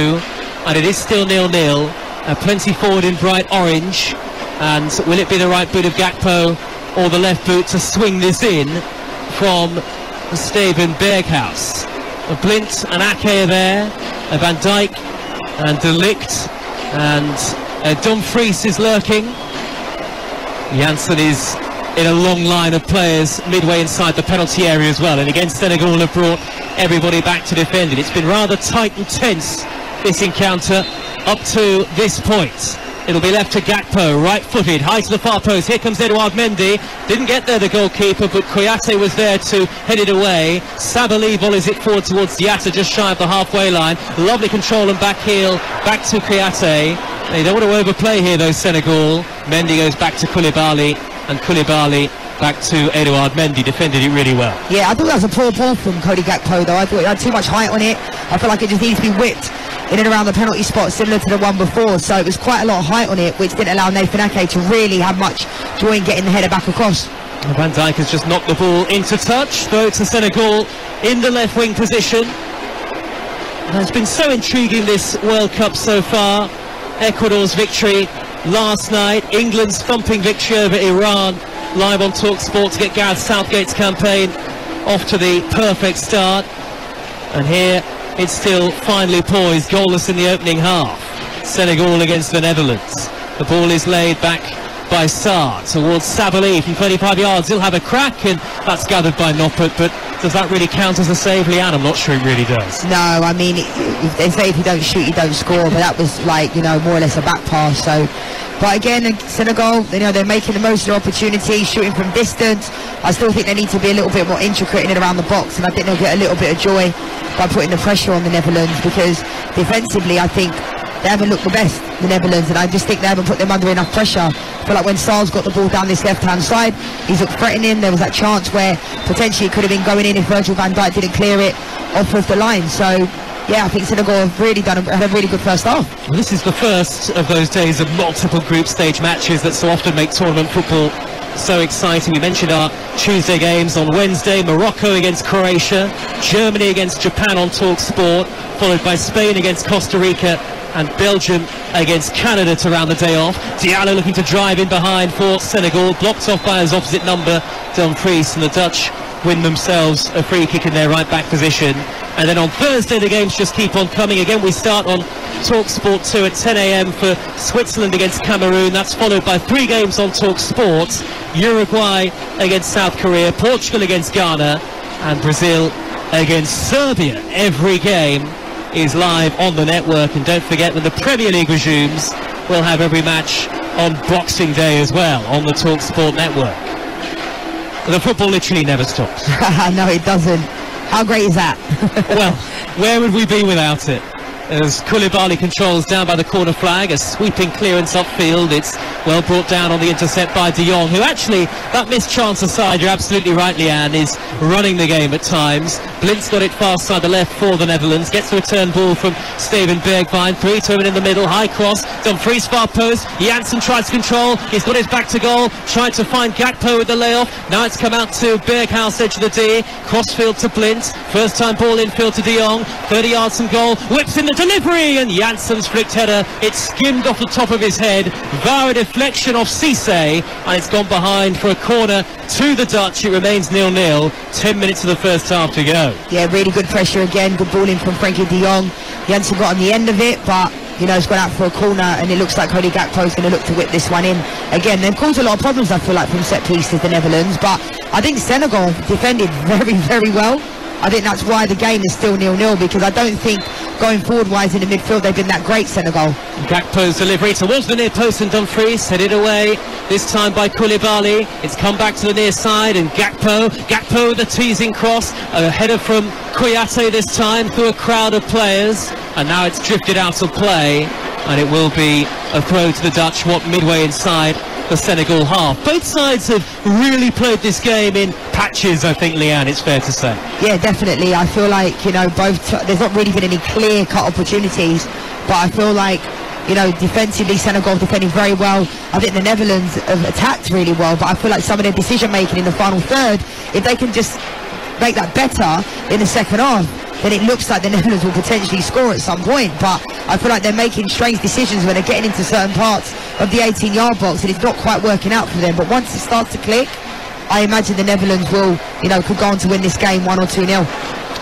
and it is still 0-0. Plenty forward in bright orange, and will it be the right boot of Gakpo or the left boot to swing this in from Steven Berghuis? Blind and Ake are there, Van Dijk and De Ligt, and Dumfries is lurking. Janssen is in a long line of players midway inside the penalty area as well, and again Senegal have brought everybody back to defend it. It's been rather tight and tense, this encounter, up to this point. It'll be left to Gakpo, right-footed, high to the far post. Here comes Edouard Mendy. Didn't get there, the goalkeeper, but Kouyaté was there to head it away. Sabali volleys it forward towards Diatta, just shy of the halfway line. Lovely control and back heel, back to Kouyaté. They don't want to overplay here, though, Senegal. Mendy goes back to Koulibaly, and Koulibaly back to Edouard Mendy. Defended it really well. Yeah, I thought that was a poor ball from Cody Gakpo, though. I thought it had too much height on it. I feel like it just needs to be whipped in and around the penalty spot, similar to the one before, so it was quite a lot of height on it, which didn't allow Nathan Ake to really have much joy in getting the header back across. Van Dijk has just knocked the ball into touch. Throw to Senegal in the left wing position. And it's been so intriguing, this World Cup so far. Ecuador's victory last night, England's thumping victory over Iran. Live on Talksport to get Gareth Southgate's campaign off to the perfect start. And here it's still finely poised, goalless in the opening half. Senegal against the Netherlands. The ball is laid back by Sarr towards Sabaly from 25 yards. He'll have a crack, and that's gathered by Noppert, but does that really count as a save, Leanne? I'm not sure it really does. No, I mean, they say if you don't shoot, you don't score, but that was like, you know, more or less a back pass. So, but again, Senegal, you know, they're making the most of their opportunity, shooting from distance. I still think they need to be a little bit more intricate in and around the box, and I think they'll get a little bit of joy by putting the pressure on the Netherlands, because defensively, I think they haven't looked the best, the Netherlands, and I just think they haven't put them under enough pressure. I feel like when Sarr's got the ball down this left-hand side, he's looked threatening. There was that chance where potentially it could have been going in if Virgil van Dijk didn't clear it off of the line. So, yeah, I think Senegal have really had a really good first half. Well, this is the first of those days of multiple group stage matches that so often make tournament football so exciting. We mentioned our Tuesday games. On Wednesday, Morocco against Croatia, Germany against Japan on Talksport, followed by Spain against Costa Rica and Belgium against Canada to round the day off. Diallo looking to drive in behind for Senegal, blocked off by his opposite number, Dumfries, and the Dutch win themselves a free kick in their right back position. And then on Thursday the games just keep on coming. Again, we start on Talksport 2 at 10 a.m. for Switzerland against Cameroon. That's followed by 3 games on Talksport: Uruguay against South Korea, Portugal against Ghana, and Brazil against Serbia. Every game is live on the network, and don't forget, when the Premier League resumes, we'll have every match on Boxing Day as well on the Talksport network. The football literally never stops. No, it doesn't. How great is that? Well, where would we be without it? As Koulibaly controls down by the corner flag, a sweeping clearance upfield. It's well brought down on the intercept by De Jong, who actually, that missed chance aside, you're absolutely right, Leanne, is running the game at times. Blint's got it far side the left for the Netherlands, gets the return ball from Steven Bergwijn, 3 to him in the middle, high cross, Dumfries far post, Janssen tries to control, he's got his back to goal, tried to find Gakpo with the layoff, now it's come out to Berghuis, edge of the D, crossfield to Blint, first time ball infield to De Jong, 30 yards from goal, whips in the delivery, and Janssen's flicked header, it skimmed off the top of his head, via a deflection off Cisse, and it's gone behind for a corner to the Dutch. It remains 0-0, 10 minutes of the first half to go. Yeah, really good pressure again, good ball in from Frankie De Jong. Janssen got on the end of it, but you know, it's gone out for a corner, and it looks like Cody Gakpo's going to look to whip this one in. Again, they've caused a lot of problems, I feel like, from set pieces, the Netherlands, but I think Senegal defended very, very well. I think that's why the game is still 0-0, because I don't think going forward-wise in the midfield they've been that great, Senegal. Gakpo's delivery towards the near post, and Dumfries headed away, this time by Koulibaly. It's come back to the near side, and Gakpo with a teasing cross, a header from Kouyaté this time through a crowd of players, and now it's drifted out of play, and it will be a throw to the Dutch, midway inside the Senegal half. Both sides have really played this game in patches, I think, Leanne, it's fair to say. Yeah, definitely. I feel like, you know, there's not really been any clear-cut opportunities, but I feel like, you know, defensively Senegal defending very well. I think the Netherlands have attacked really well, but I feel like some of their decision-making in the final third, if they can just make that better in the second half, then it looks like the Netherlands will potentially score at some point. But I feel like they're making strange decisions when they're getting into certain parts of the 18-yard box, and it's not quite working out for them. But once it starts to click, I imagine the Netherlands will, you know, could go on to win this game 1 or 2-0.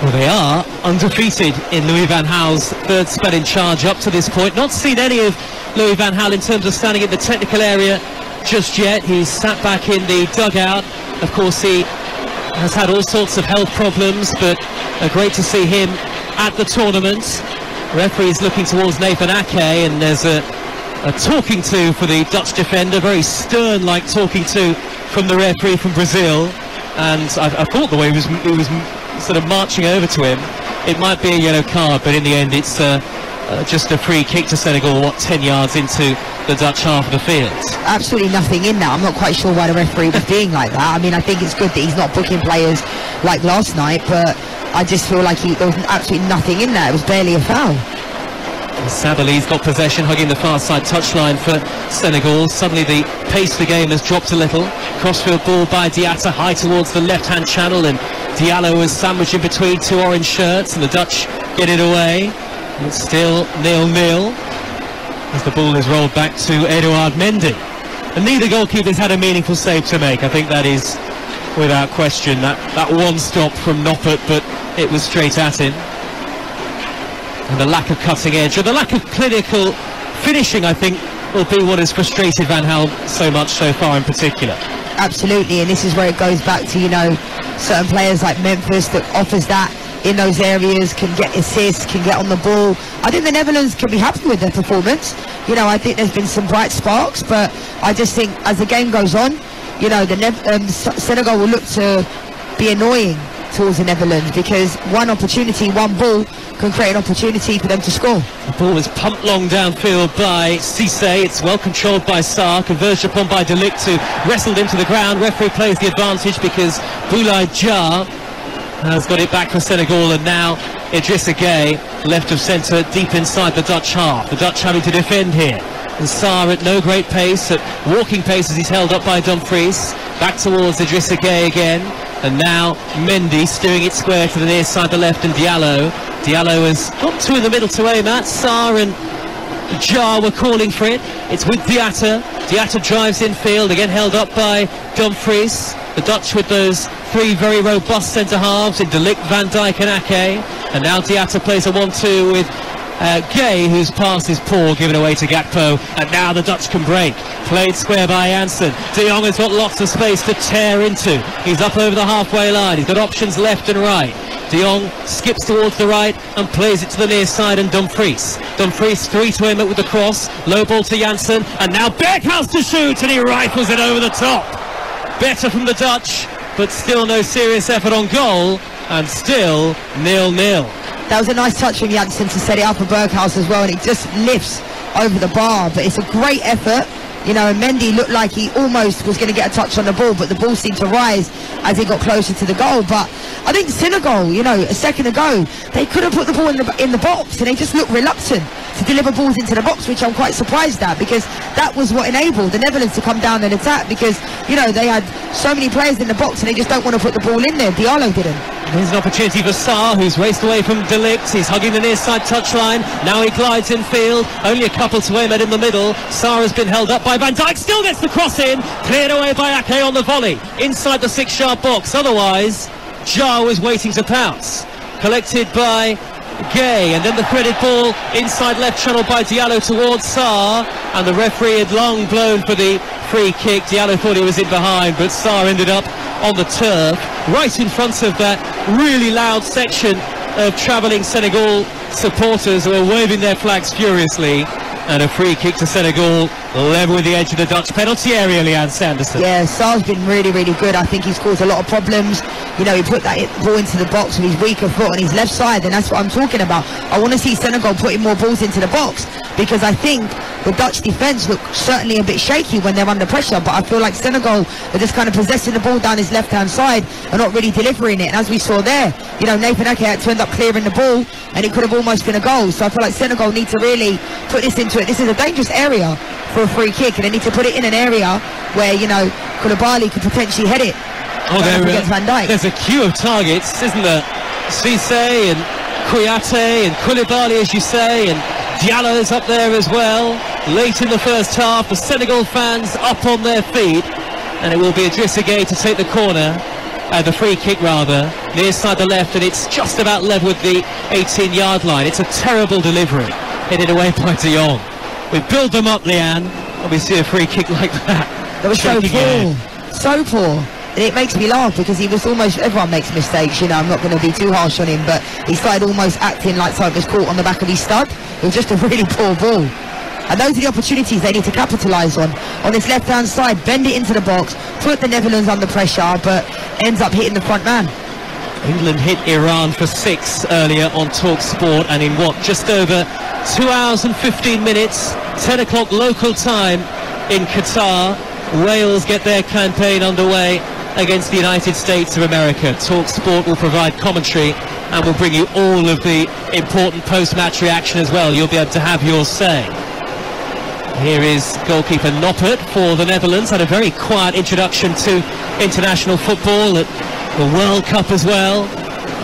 Well, they are undefeated in Louis van Gaal's third spell in charge up to this point. Not seen any of Louis van Gaal in terms of standing in the technical area just yet. He's sat back in the dugout. Of course, he has had all sorts of health problems, but great to see him at the tournament. Referee is looking towards Nathan Ake, and there's a talking to for the Dutch defender, very stern-like talking to from the referee from Brazil. And I thought the way he was sort of marching over to him, it might be a yellow card, but in the end it's just a free kick to Senegal, 10 yards into the Dutch half of the field. Absolutely nothing in that. I'm not quite sure why the referee was being like that. I mean, I think it's good that he's not booking players like last night, but I just feel like there was absolutely nothing in that. It was barely a foul. Sabali's got possession, hugging the far side touchline for Senegal. Suddenly the pace of the game has dropped a little. Crossfield ball by Diatta, high towards the left-hand channel, and Diallo was sandwiched in between two orange shirts, and the Dutch get it away. And it's still 0-0 as the ball is rolled back to Edouard Mendy. And neither goalkeeper's had a meaningful save to make. I think that is without question. That one stop from Noppert, but it was straight at him. And the lack of cutting edge, or the lack of clinical finishing, I think, will be what has frustrated Van Gaal so much so far in particular. Absolutely, and this is where it goes back to, you know, certain players like Memphis that offers that in those areas, can get assists, can get on the ball. I think the Netherlands can be happy with their performance. You know, I think there's been some bright sparks, but I just think as the game goes on, you know, Senegal will look to be annoying towards the Netherlands, because one opportunity, one ball can create an opportunity for them to score. The ball was pumped long downfield by Cissé. It's well controlled by Sarr, converged upon by De Ligt, who wrestled into the ground. Referee plays the advantage because Boulaye Dia has got it back for Senegal, and now Idrissa Gueye, left of centre, deep inside the Dutch half. The Dutch having to defend here. And Sarr at no great pace, at walking pace as he's held up by Dumfries. Back towards Idrissa Gueye again. And now Mendy steering it square to the near side, the left, and Diallo. Diallo has got two in the middle to aim at. Sarr and Jar were calling for it. It's with Diatta. Diatta drives infield, again held up by Dumfries. The Dutch with those three very robust centre-halves in De Ligt, Van Dijk and Ake. And now Diatta plays a 1-2 with Gueye, whose pass is poor, given away to Gakpo. And now the Dutch can break. Played square by Janssen. De Jong has got lots of space to tear into. He's up over the halfway line. He's got options left and right. De Jong skips towards the right and plays it to the near side, and Dumfries. Dumfries three to him with the cross. Low ball to Janssen. And now Berghuis to shoot, and he rifles it over the top. Better from the Dutch, but still no serious effort on goal, and still 0-0. That was a nice touch from Janssen to set it up for Berghuis as well, and it just lifts over the bar. But it's a great effort, you know. And Mendy looked like he almost was going to get a touch on the ball, but the ball seemed to rise as he got closer to the goal. But I think Senegal, you know, a second ago, they could have put the ball in the box, and they just looked reluctant to deliver balls into the box, which I'm quite surprised at, because that was what enabled the Netherlands to come down and attack, because, you know, they had so many players in the box and they just don't want to put the ball in there. Diallo didn't. Here's an opportunity for Sarr, who's raced away from De Ligt. He's hugging the near side touchline. Now he glides infield. Only a couple to aim at in the middle. Sarr has been held up by Van Dijk. Still gets the cross in. Cleared away by Ake on the volley. Inside the 6-yard box. Otherwise, Jar was waiting to pounce. Collected by Gueye, and then the threaded ball inside left channel by Diallo towards Sarr, and the referee had long blown for the free kick. Diallo thought he was in behind, but Sarr ended up on the turf, right in front of that really loud section of travelling Senegal supporters who are waving their flags furiously. And a free kick to Senegal, level with the edge of the Dutch penalty area, Leanne Sanderson. Yeah, Sarr's been really, really good. I think he's caused a lot of problems. You know, he put that ball into the box with his weaker foot on his left side, and that's what I'm talking about. I want to see Senegal putting more balls into the box, because I think the Dutch defence look certainly a bit shaky when they're under pressure, but I feel like Senegal are just kind of possessing the ball down his left-hand side and not really delivering it. And as we saw there, you know, Nathan Ake had to end up clearing the ball, and it could have almost been a goal. So I feel like Senegal need to really put this into it. This is a dangerous area for a free kick, and they need to put it in an area where, you know, Koulibaly could potentially head it. Oh, there's a queue of targets, isn't there? Cissé and Kouyaté and Koulibaly, as you say, and Diallo's up there as well. Late in the first half, the Senegal fans up on their feet, and it will be Idrissa Gueye to take the corner, the free kick rather, near side the left, and it's just about level with the 18-yard line. It's a terrible delivery, headed away by De Jong. We build them up, Leanne, and we see a free kick like that. That was so poor, so poor. And it makes me laugh, because he was almost, everyone makes mistakes, you know, I'm not going to be too harsh on him, but he started almost acting like something was caught on the back of his stud. It was just a really poor ball. And those are the opportunities they need to capitalise on. On this left-hand side, bend it into the box, put the Netherlands under pressure, but ends up hitting the front man. England hit Iran for 6 earlier on Talksport, and in what, just over 2 hours and 15 minutes, 10 o'clock local time in Qatar, Wales get their campaign underway against the United States of America. Talksport will provide commentary and we'll bring you all of the important post-match reaction as well. You'll be able to have your say. Here is goalkeeper Noppert for the Netherlands. Had a very quiet introduction to international football at the World Cup as well.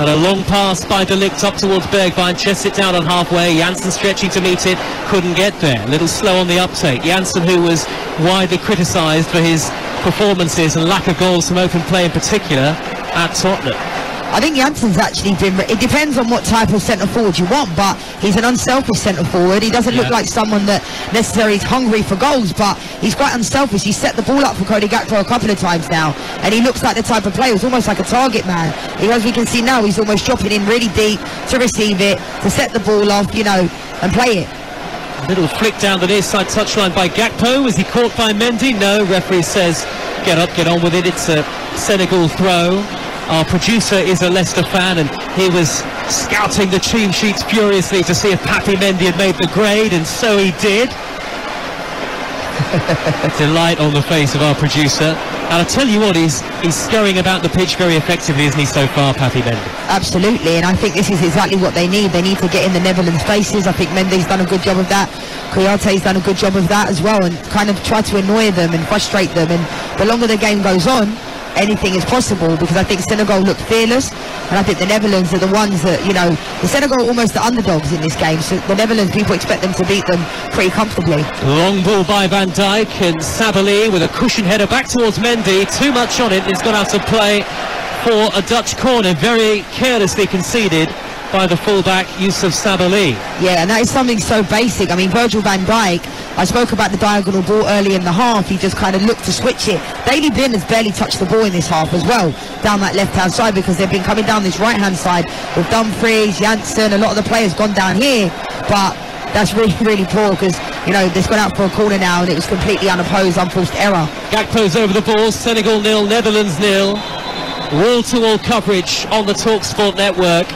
And a long pass by De Ligt up towards Bergwijn, chests it down on halfway. Janssen stretching to meet it, couldn't get there. A little slow on the uptake. Janssen, who was widely criticised for his performances and lack of goals from open play in particular at Tottenham. I think Janssen's actually been... It depends on what type of centre-forward you want, but he's an unselfish centre-forward. He doesn't look like someone that necessarily is hungry for goals, but he's quite unselfish. He's set the ball up for Cody Gakpo a couple of times now, and he looks like the type of player who's almost like a target man. As we can see now, he's almost dropping in really deep to receive it, to set the ball off, you know, and play it. A little flick down the near side touchline by Gakpo. Was he caught by Mendy? No, referee says get up, get on with it. It's a Senegal throw. Our producer is a Leicester fan, and he was scouting the team sheets furiously to see if Papi Mendy had made the grade, and so he did. Delight on the face of our producer. And I'll tell you what, he's scurrying about the pitch very effectively, isn't he, so far, Papi Mendy? Absolutely, and I think this is exactly what they need. They need to get in the Netherlands' faces. I think Mendy's done a good job of that. Koyate's done a good job of that as well, and kind of try to annoy them and frustrate them. And the longer the game goes on, anything is possible, because I think Senegal look fearless, and I think the Netherlands are the ones that, you know, the Senegal are almost the underdogs in this game, so the Netherlands, people expect them to beat them pretty comfortably. Long ball by Van Dijk, and Sabali with a cushion header back towards Mendy. Too much on it, it's gone out of play for a Dutch corner, very carelessly conceded by the fullback Youssouf Sabaly. Yeah, and that is something so basic. I mean, Virgil van Dijk, I spoke about the diagonal ball early in the half. He just kind of looked to switch it. Daley Blind has barely touched the ball in this half as well, down that left-hand side, because they've been coming down this right-hand side with Dumfries, Janssen, a lot of the players gone down here, but that's really, really poor, because, you know, they've gone out for a corner now, and it was completely unopposed, unforced error. Gakpo's over the ball, Senegal 0, Netherlands 0. Wall-to-wall coverage on the Talksport network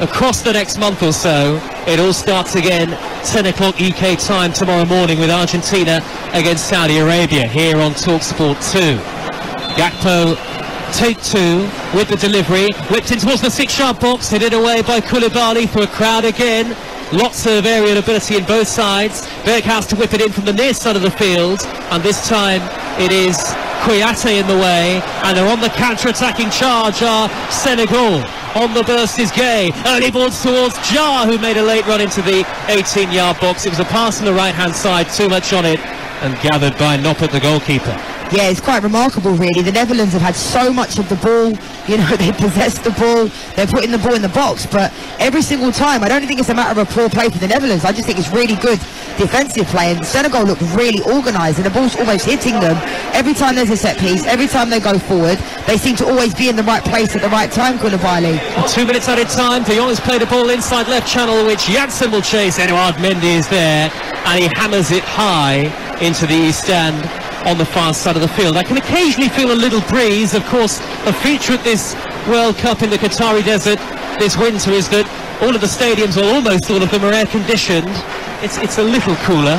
across the next month or so. It all starts again 10 o'clock UK time tomorrow morning with Argentina against Saudi Arabia here on Talksport 2. Gakpo, take two with the delivery, whipped in towards the 6-yard box, headed away by Koulibaly through a crowd again. Lots of aerial ability in both sides. Berghuis to whip it in from the near side of the field, and this time it is Kouyate in the way, and they're on the counter-attacking charge are Senegal. On the burst is Gay. Early balls towards Jar, who made a late run into the 18-yard box. It was a pass on the right-hand side, too much on it, and gathered by Noppert, the goalkeeper. Yeah, it's quite remarkable, really. The Netherlands have had so much of the ball. You know, they possess the ball, they're putting the ball in the box, but every single time, I don't think it's a matter of a poor play for the Netherlands. I just think it's really good defensive play, and Senegal look really organised, and the ball's almost hitting them. Every time there's a set piece, every time they go forward, they seem to always be in the right place at the right time, Koulibaly. 2 minutes added time. De Jong has played a ball inside left channel, which Janssen will chase. Edouard Mendy is there, and he hammers it high into the east stand on the far side of the field. I can occasionally feel a little breeze. Of course, a feature at this World Cup in the Qatari desert this winter is that all of the stadiums, or almost all of them, are air-conditioned. It's a little cooler.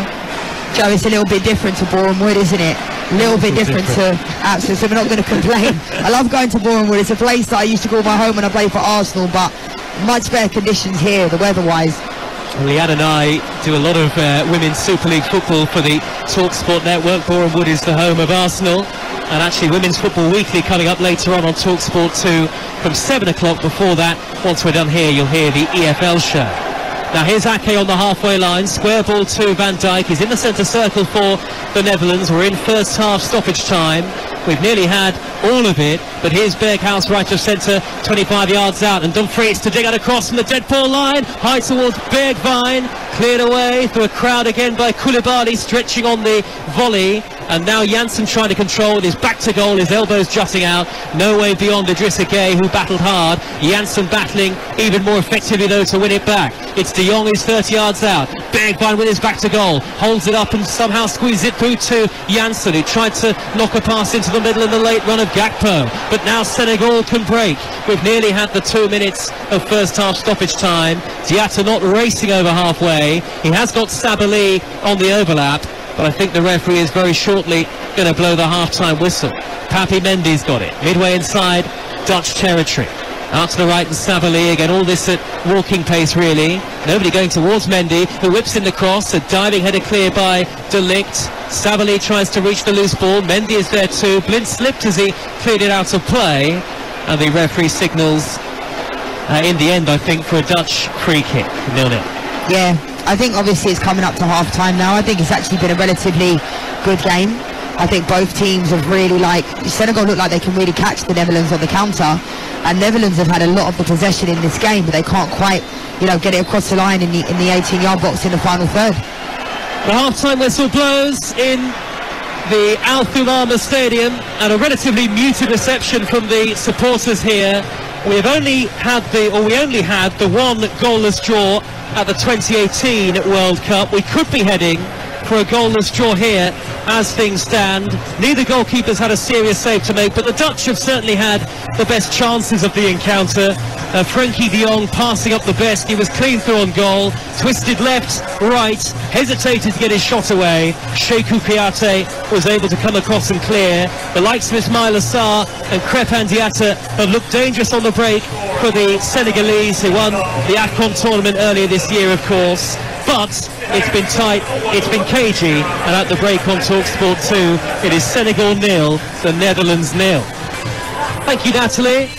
Joe, it's a little bit different to Boreham Wood, isn't it? A little bit different to Absolute, so we're not going to complain. I love going to Boreham Wood. It's a place that I used to call my home when I played for Arsenal, but much better conditions here, the weather-wise. Leanne and I do a lot of Women's Super League football for the Talksport network. Boreham Wood is the home of Arsenal, and actually Women's Football Weekly coming up later on Talksport 2 from 7 o'clock. Before that, once we're done here, you'll hear the EFL show. Now here's Ake on the halfway line, square ball to Van Dijk. He's in the centre circle for the Netherlands. We're in first half stoppage time. We've nearly had all of it, but here's Berghuis right of centre, 25 yards out, and Dumfries to dig out across from the dead ball line, high towards Bergwijn, cleared away through a crowd again by Koulibaly, stretching on the volley, and now Janssen trying to control with his back to goal, his elbows jutting out, no way beyond Idrissa Gueye, who battled hard. Janssen battling even more effectively though to win it back. It's De Jong who's 30 yards out, Bergwijn with his back to goal, holds it up and somehow squeezes it through to Janssen, who tried to knock a pass into the middle in the late run of Gakpo, but now Senegal can break. We've nearly had the 2 minutes of first half stoppage time. Diatta not racing over halfway. He has got Sabaly on the overlap, but I think the referee is very shortly going to blow the half-time whistle. Papi Mendy's got it, midway inside Dutch territory. Out to the right and Savali again, all this at walking pace really. Nobody going towards Mendy, who whips in the cross. A diving header clear by De Ligt. Savali tries to reach the loose ball. Mendy is there too. Blind slipped as he cleared it out of play. And the referee signals in the end, I think, for a Dutch free kick. 0-0. Yeah, I think obviously it's coming up to half-time now. I think it's actually been a relatively good game. I think both teams have really, Senegal look like they can really catch the Netherlands on the counter, and Netherlands have had a lot of the possession in this game, but they can't quite, get it across the line in the 18-yard box in the final third. The half-time whistle blows in the Al Thulama Stadium, and a relatively muted reception from the supporters here. We only had the one goalless draw at the 2018 World Cup. We could be heading for a goalless draw here as things stand. Neither goalkeepers had a serious save to make, but the Dutch have certainly had the best chances of the encounter. Frenkie de Jong passing up the best. He was clean through on goal, twisted left, right, hesitated to get his shot away. Cheikhou Kouyaté was able to come across and clear. The likes of Ismaïla Sarr and Crépin Diatta have looked dangerous on the break for the Senegalese, who won the AFCON tournament earlier this year, of course. But it's been tight, it's been cagey, and at the break on Talksport 2, it is Senegal 0, the Netherlands 0. Thank you, Natalie.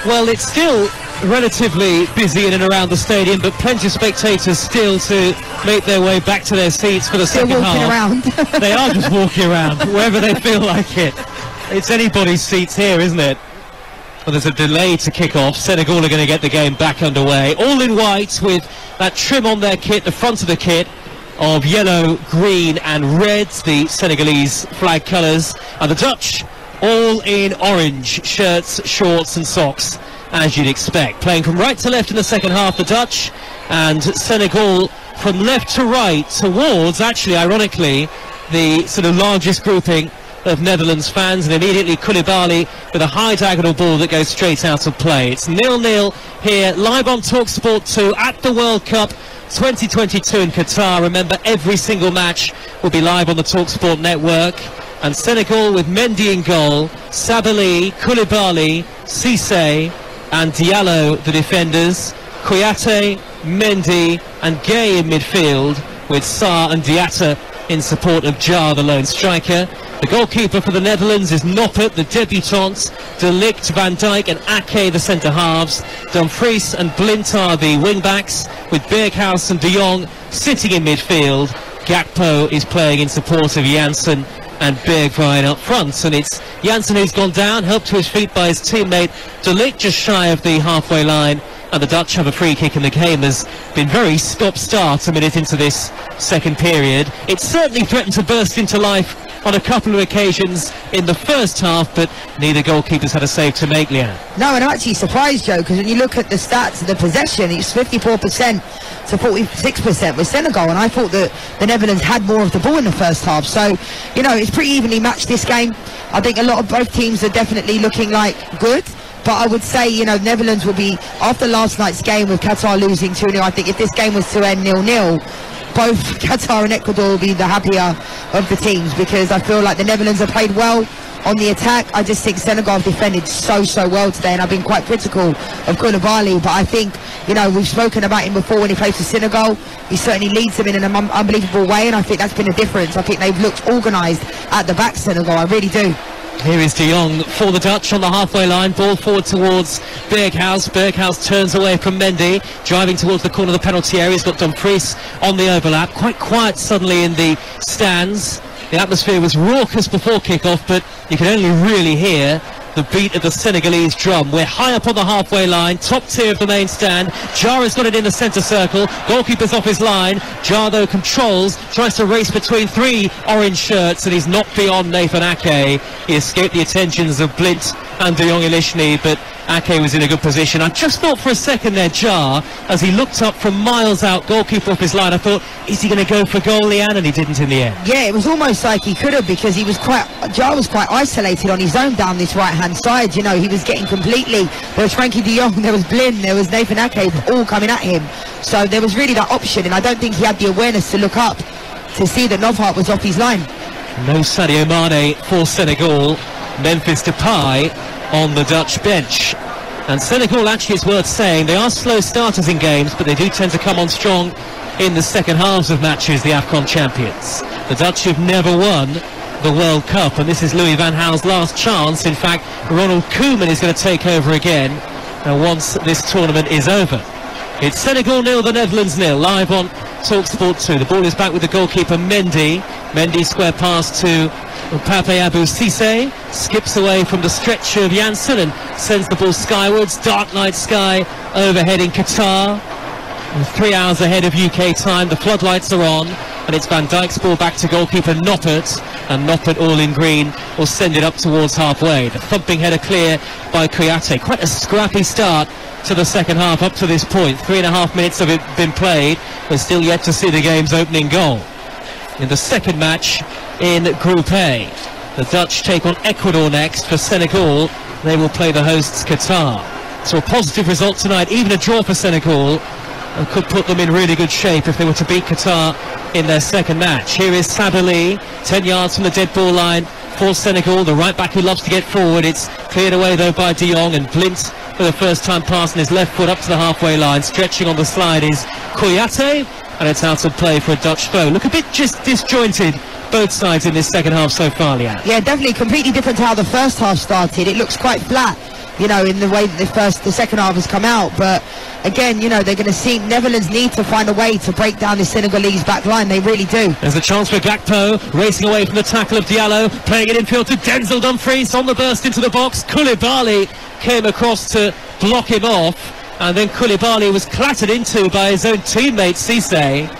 Well, it's still relatively busy in and around the stadium, but plenty of spectators still to make their way back to their seats for the second half. Around. They are just walking around, wherever they feel like it. It's anybody's seats here, isn't it? Well, there's a delay to kick off. Senegal are going to get the game back underway. All in white with that trim on their kit, the front of the kit of yellow, green and red, the Senegalese flag colours. And the Dutch all in orange shirts, shorts and socks, as you'd expect. Playing from right to left in the second half, the Dutch, and Senegal from left to right towards, actually, ironically, the sort of largest grouping of Netherlands fans, and immediately Koulibaly with a high diagonal ball that goes straight out of play. It's 0-0 here, live on Talksport 2 at the World Cup 2022 in Qatar. Remember, every single match will be live on the Talksport network. And Senegal with Mendy in goal, Savali, Koulibaly, Cissé and Diallo the defenders, Kouyaté, Mendy and Gay in midfield, with Sarr and Diatta in support of Jar, the lone striker. The goalkeeper for the Netherlands is Noppert, the debutant. De Ligt, Van Dijk and Ake, the centre-halves. Dumfries and Blind are the wing-backs, with Berghuis and De Jong sitting in midfield. Gakpo is playing in support of Janssen and Bergwijn up front. And it's Janssen who's gone down, helped to his feet by his teammate De Ligt, just shy of the halfway line. And the Dutch have a free kick, and the game has been very stop-start a minute into this second period. It certainly threatened to burst into life on a couple of occasions in the first half, but neither goalkeepers had a save to make, Leanne. No, and I'm actually surprised, Joe, because when you look at the stats of the possession, it's 54% to 46% with Senegal, and I thought that the Netherlands had more of the ball in the first half. So, it's pretty evenly matched, this game. I think a lot of both teams are definitely looking like good. But I would say, Netherlands will be, after last night's game with Qatar losing 2-0, I think if this game was to end 0-0, both Qatar and Ecuador will be the happier of the teams, because I feel like the Netherlands have played well on the attack. I just think Senegal have defended so well today, and I've been quite critical of Koulibaly, but I think, we've spoken about him before when he plays for Senegal. He certainly leads them in an unbelievable way, and I think that's been a difference. I think they've looked organised at the back, Senegal, I really do. Here is De Jong for the Dutch on the halfway line. Ball forward towards Berghuis. Berghuis turns away from Mendy, driving towards the corner of the penalty area. He's got Dumfries on the overlap. Quite quiet suddenly in the stands. The atmosphere was raucous before kick-off, but you can only really hear the beat of the Senegalese drum. We're high up on the halfway line, top tier of the main stand. Jar has got it in the centre circle. Goalkeeper's off his line. Jar, though, controls, tries to race between three orange shirts, and he's not beyond Nathan Ake. He escaped the attentions of Blind and De Jong Ilishni, but Ake was in a good position. I just thought for a second there, Jar, as he looked up from miles out, goalkeeper off his line, I thought, is he going to go for goal, Leanne? And he didn't in the end. Yeah, it was almost like he could have, because Jar was quite isolated on his own down this right-hand side. He was getting completely, there was Frenkie de Jong, there was Blind, there was Nathan Ake, all coming at him. So there was really that option, and I don't think he had the awareness to look up to see that Noppert was off his line. No Sadio Mane for Senegal. Memphis Depay on the Dutch bench. And Senegal, actually, it's worth saying, they are slow starters in games, but they do tend to come on strong in the second halves of matches, the AFCON champions. The Dutch have never won the World Cup, and this is Louis van Gaal's last chance. In fact, Ronald Koeman is going to take over again once this tournament is over. It's Senegal 0, the Netherlands 0, live on Talksport 2. The ball is back with the goalkeeper Mendy. Mendy square pass to Pape Abou Cissé, skips away from the stretch of Janssen and sends the ball skywards. Dark night sky overhead in Qatar. 3 hours ahead of UK time, the floodlights are on, and it's Van Dijk's ball back to goalkeeper Noppert, and Noppert, all in green, will send it up towards halfway. The thumping header clear by Kouyaté. Quite a scrappy start to the second half up to this point. 3.5 minutes of it been played. We're still yet to see the game's opening goal. In the second match in Group A, the Dutch take on Ecuador next. For Senegal, they will play the hosts Qatar. So a positive result tonight, even a draw for Senegal, and could put them in really good shape if they were to beat Qatar in their second match. Here is Sabali, 10 yards from the dead ball line for Senegal, the right back who loves to get forward. It's cleared away though by De Jong, and Blind for the first time passing his left foot up to the halfway line. Stretching on the slide is Kouyaté, and it's out of play for a Dutch foe. Look a bit just disjointed, both sides in this second half so far, Leanne. Yeah, definitely completely different to how the first half started. It looks quite flat, you know, in the way that the second half has come out. But again, you know, they're going to see Netherlands need to find a way to break down the Senegalese back line. They really do. There's a chance for Gakpo, racing away from the tackle of Diallo, playing it infield to Denzel Dumfries on the burst into the box. Koulibaly came across to block him off, and then Koulibaly was clattered into by his own teammate Cissé,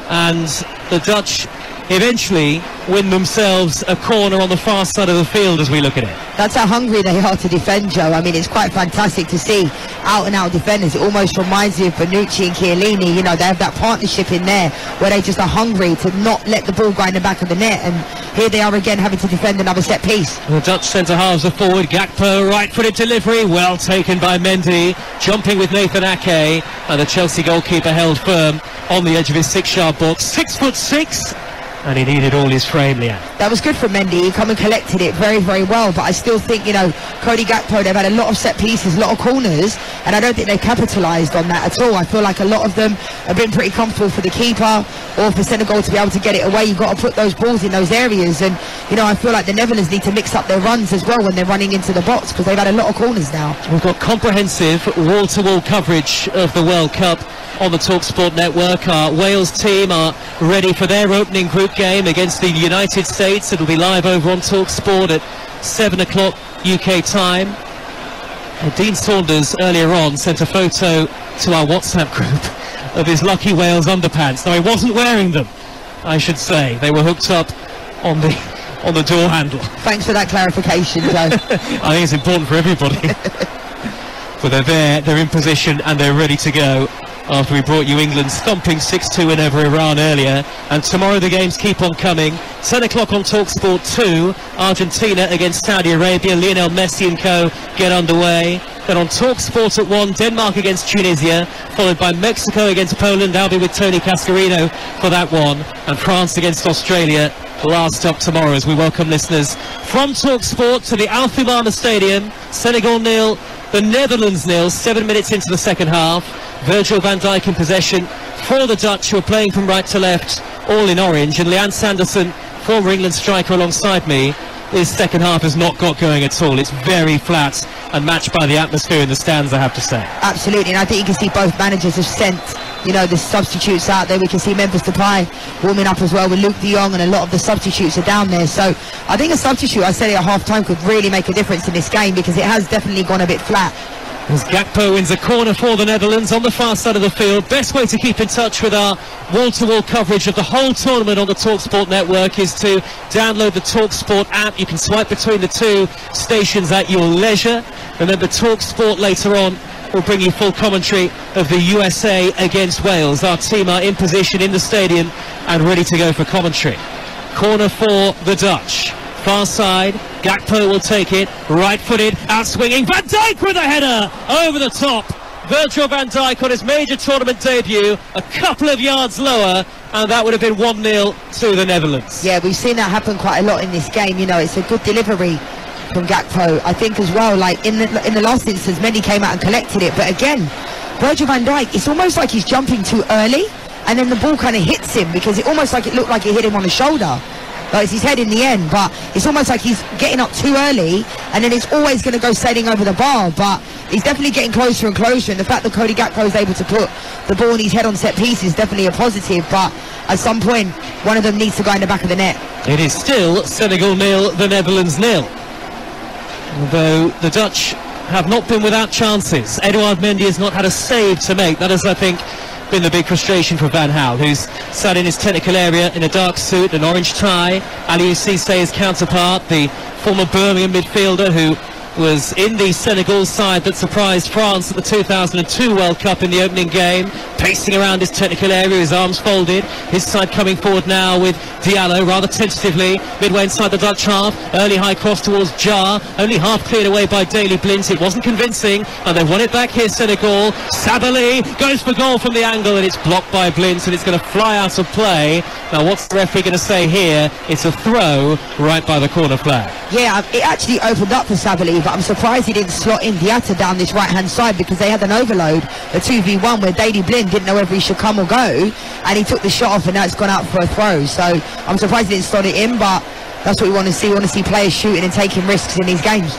and the Dutch eventually win themselves a corner on the far side of the field as we look at it. That's how hungry they are to defend, Joe. I mean, it's quite fantastic to see out-and-out defenders. It almost reminds me of Bonucci and Chiellini. You know, they have that partnership in there where they just are hungry to not let the ball go in the back of the net, and here they are again having to defend another set piece. The Dutch centre-halves are forward. Gakpo, right-footed delivery, well taken by Mendy, jumping with Nathan Ake, and the Chelsea goalkeeper held firm on the edge of his 6-yard box. 6'6", and he needed all his frame, Leanne. That was good for Mendy. He come and collected it very, very well. But I still think, you know, Cody Gakpo, they've had a lot of set pieces, a lot of corners, and I don't think they've capitalised on that at all. I feel like a lot of them have been pretty comfortable for the keeper or for Senegal to be able to get it away. You've got to put those balls in those areas. And, you know, I feel like the Netherlands need to mix up their runs as well when they're running into the box, because they've had a lot of corners now. We've got comprehensive wall-to-wall coverage of the World Cup on the Talksport network. Our Wales team are ready for their opening group game against the United States. It'll be live over on Talksport at 7 o'clock UK time. Dean Saunders earlier on sent a photo to our WhatsApp group of his lucky Wales underpants. Now, he wasn't wearing them, I should say. They were hooked up on the door handle. Thanks for that clarification, Joe. I think it's important for everybody. But they're there, they're in position, and they're ready to go after we brought you England's thumping 6-2 win over Iran earlier. And tomorrow the games keep on coming. 10 o'clock on Talksport 2, Argentina against Saudi Arabia. Lionel Messi and co get underway. Then on Talksport at 1, Denmark against Tunisia, followed by Mexico against Poland. I'll be with Tony Cascarino for that one. And France against Australia last up tomorrow as we welcome listeners from Talksport to the Al Thumama Stadium. Senegal 0, the Netherlands 0, 7 minutes into the second half. Virgil van Dijk in possession for the Dutch, who are playing from right to left, all in orange. And Leanne Sanderson, former England striker alongside me, this second half has not got going at all. It's very flat and matched by the atmosphere in the stands, I have to say. Absolutely, and I think you can see both managers have sent, you know, the substitutes out there. We can see Memphis Depay warming up as well with Luke de Jong, and a lot of the substitutes are down there. So I think a substitute, I said it at half-time, could really make a difference in this game, because it has definitely gone a bit flat. As Gakpo wins a corner for the Netherlands on the far side of the field. Best way to keep in touch with our wall-to-wall coverage of the whole tournament on the Talksport network is to download the Talksport app. You can swipe between the two stations at your leisure. Remember, Talksport later on will bring you full commentary of the USA against Wales. Our team are in position in the stadium and ready to go for commentary. Corner for the Dutch. Far side, Gakpo will take it, right-footed, out-swinging, Van Dijk with a header over the top. Virgil van Dijk on his major tournament debut, a couple of yards lower, and that would have been 1-0 to the Netherlands. Yeah, we've seen that happen quite a lot in this game. You know, it's a good delivery from Gakpo. I think as well, like in the last instance, Mendy came out and collected it, but again, Virgil van Dijk, it's almost like he's jumping too early, and then the ball kind of hits him, because it almost like it looked like it hit him on the shoulder. Like it's his head in the end, but it's almost like he's getting up too early, and then it's always going to go sailing over the bar. But he's definitely getting closer and closer, and the fact that Cody Gakpo is able to put the ball in his head on set piece is definitely a positive. But at some point, one of them needs to go in the back of the net. It is still Senegal 0, the Netherlands 0. Although the Dutch have not been without chances. Edouard Mendy has not had a save to make. That is, I think, been the big frustration for Van Gaal, who's sat in his technical area in a dark suit, an orange tie. Aliou Cisse, his counterpart, the former Birmingham midfielder who was in the Senegal side that surprised France at the 2002 World Cup in the opening game, pacing around his technical area, his arms folded. His side coming forward now with Diallo rather tentatively, midway inside the Dutch half. Early high cross towards Jar, only half cleared away by Daley Blind. It wasn't convincing, and they won it back here, Senegal. Sabali goes for goal from the angle, and it's blocked by Blind, and it's going to fly out of play. Now what's the referee going to say here? It's a throw right by the corner flag. Yeah, it actually opened up for Sabali, but I'm surprised he didn't slot in Diatta down this right hand side, because they had an overload, a 2v1 where Daley Blind didn't know whether he should come or go, and he took the shot off, and now it's gone out for a throw. So I'm surprised he didn't slot it in, but that's what we want to see. We want to see players shooting and taking risks in these games.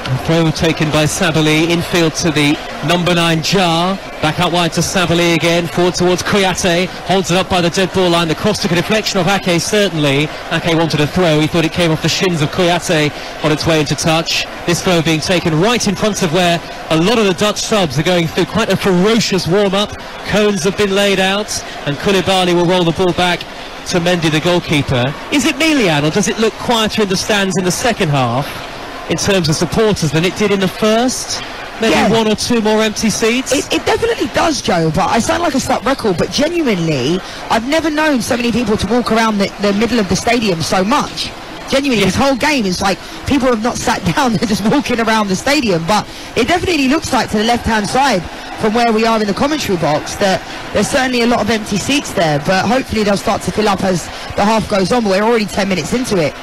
A throw taken by Sabali, infield to the number 9 Jar, back out wide to Sabali again, forward towards Kouyaté, holds it up by the dead ball line. The cross took a deflection of Ake, certainly. Ake wanted a throw, he thought it came off the shins of Kouyaté on its way into touch. This throw being taken right in front of where a lot of the Dutch subs are going through quite a ferocious warm-up. Cones have been laid out, and Koulibaly will roll the ball back to Mendy, the goalkeeper. Is it Milian, or does it look quieter in the stands in the second half in terms of supporters than it did in the first? Maybe one or two more empty seats? It definitely does, Joe, but I sound like a stuck record, but genuinely, I've never known so many people to walk around the middle of the stadium so much. Genuinely, this whole game is like people have not sat down, they're just walking around the stadium. But it definitely looks like, to the left-hand side from where we are in the commentary box, that there's certainly a lot of empty seats there, but hopefully they'll start to fill up as the half goes on. But we're already 10 minutes into it.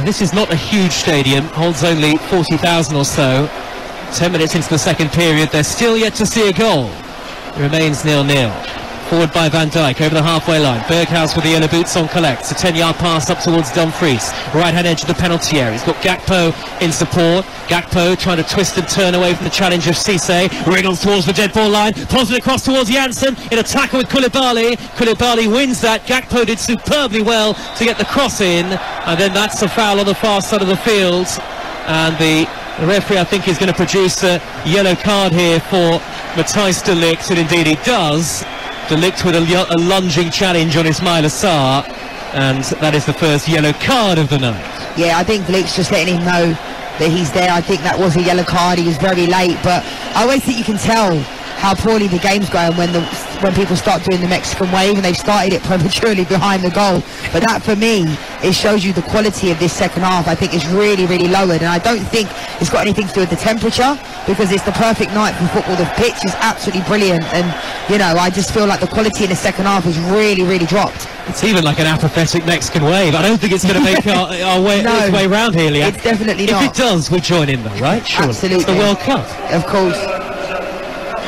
This is not a huge stadium, holds only 40,000 or so. 10 minutes into the second period, they're still yet to see a goal. It remains 0-0. Forward by Van Dijk over the halfway line. Berghuis with the yellow boots on collects. A 10-yard pass up towards Dumfries. Right-hand edge of the penalty area. He's got Gakpo in support. Gakpo trying to twist and turn away from the challenge of Cisse. Wriggles towards the dead ball line. Pulls it across towards Janssen in a tackle with Koulibaly. Koulibaly wins that. Gakpo did superbly well to get the cross in. And then that's a foul on the far side of the field. And the referee, I think, is going to produce a yellow card here for Matthijs de Ligt, and indeed he does. De Ligt with a lunging challenge on Ismail Assar, and that is the first yellow card of the night. Yeah, I think De Ligt's just letting him know that he's there. I think that was a yellow card. He was very late, but I always think you can tell how poorly the game's going when people start doing the Mexican wave, and they've started it prematurely behind the goal. But that, for me, it shows you the quality of this second half. I think it's really, really lowered, and I don't think it's got anything to do with the temperature, because it's the perfect night for football. The pitch is absolutely brilliant, and you know, I just feel like the quality in the second half has really, really dropped. It's even like an apathetic Mexican wave. I don't think it's going to make our way, its way round here, Leanne. It's definitely not. If it does, we join in though, right? Surely. Absolutely. It's the World Cup. Of course.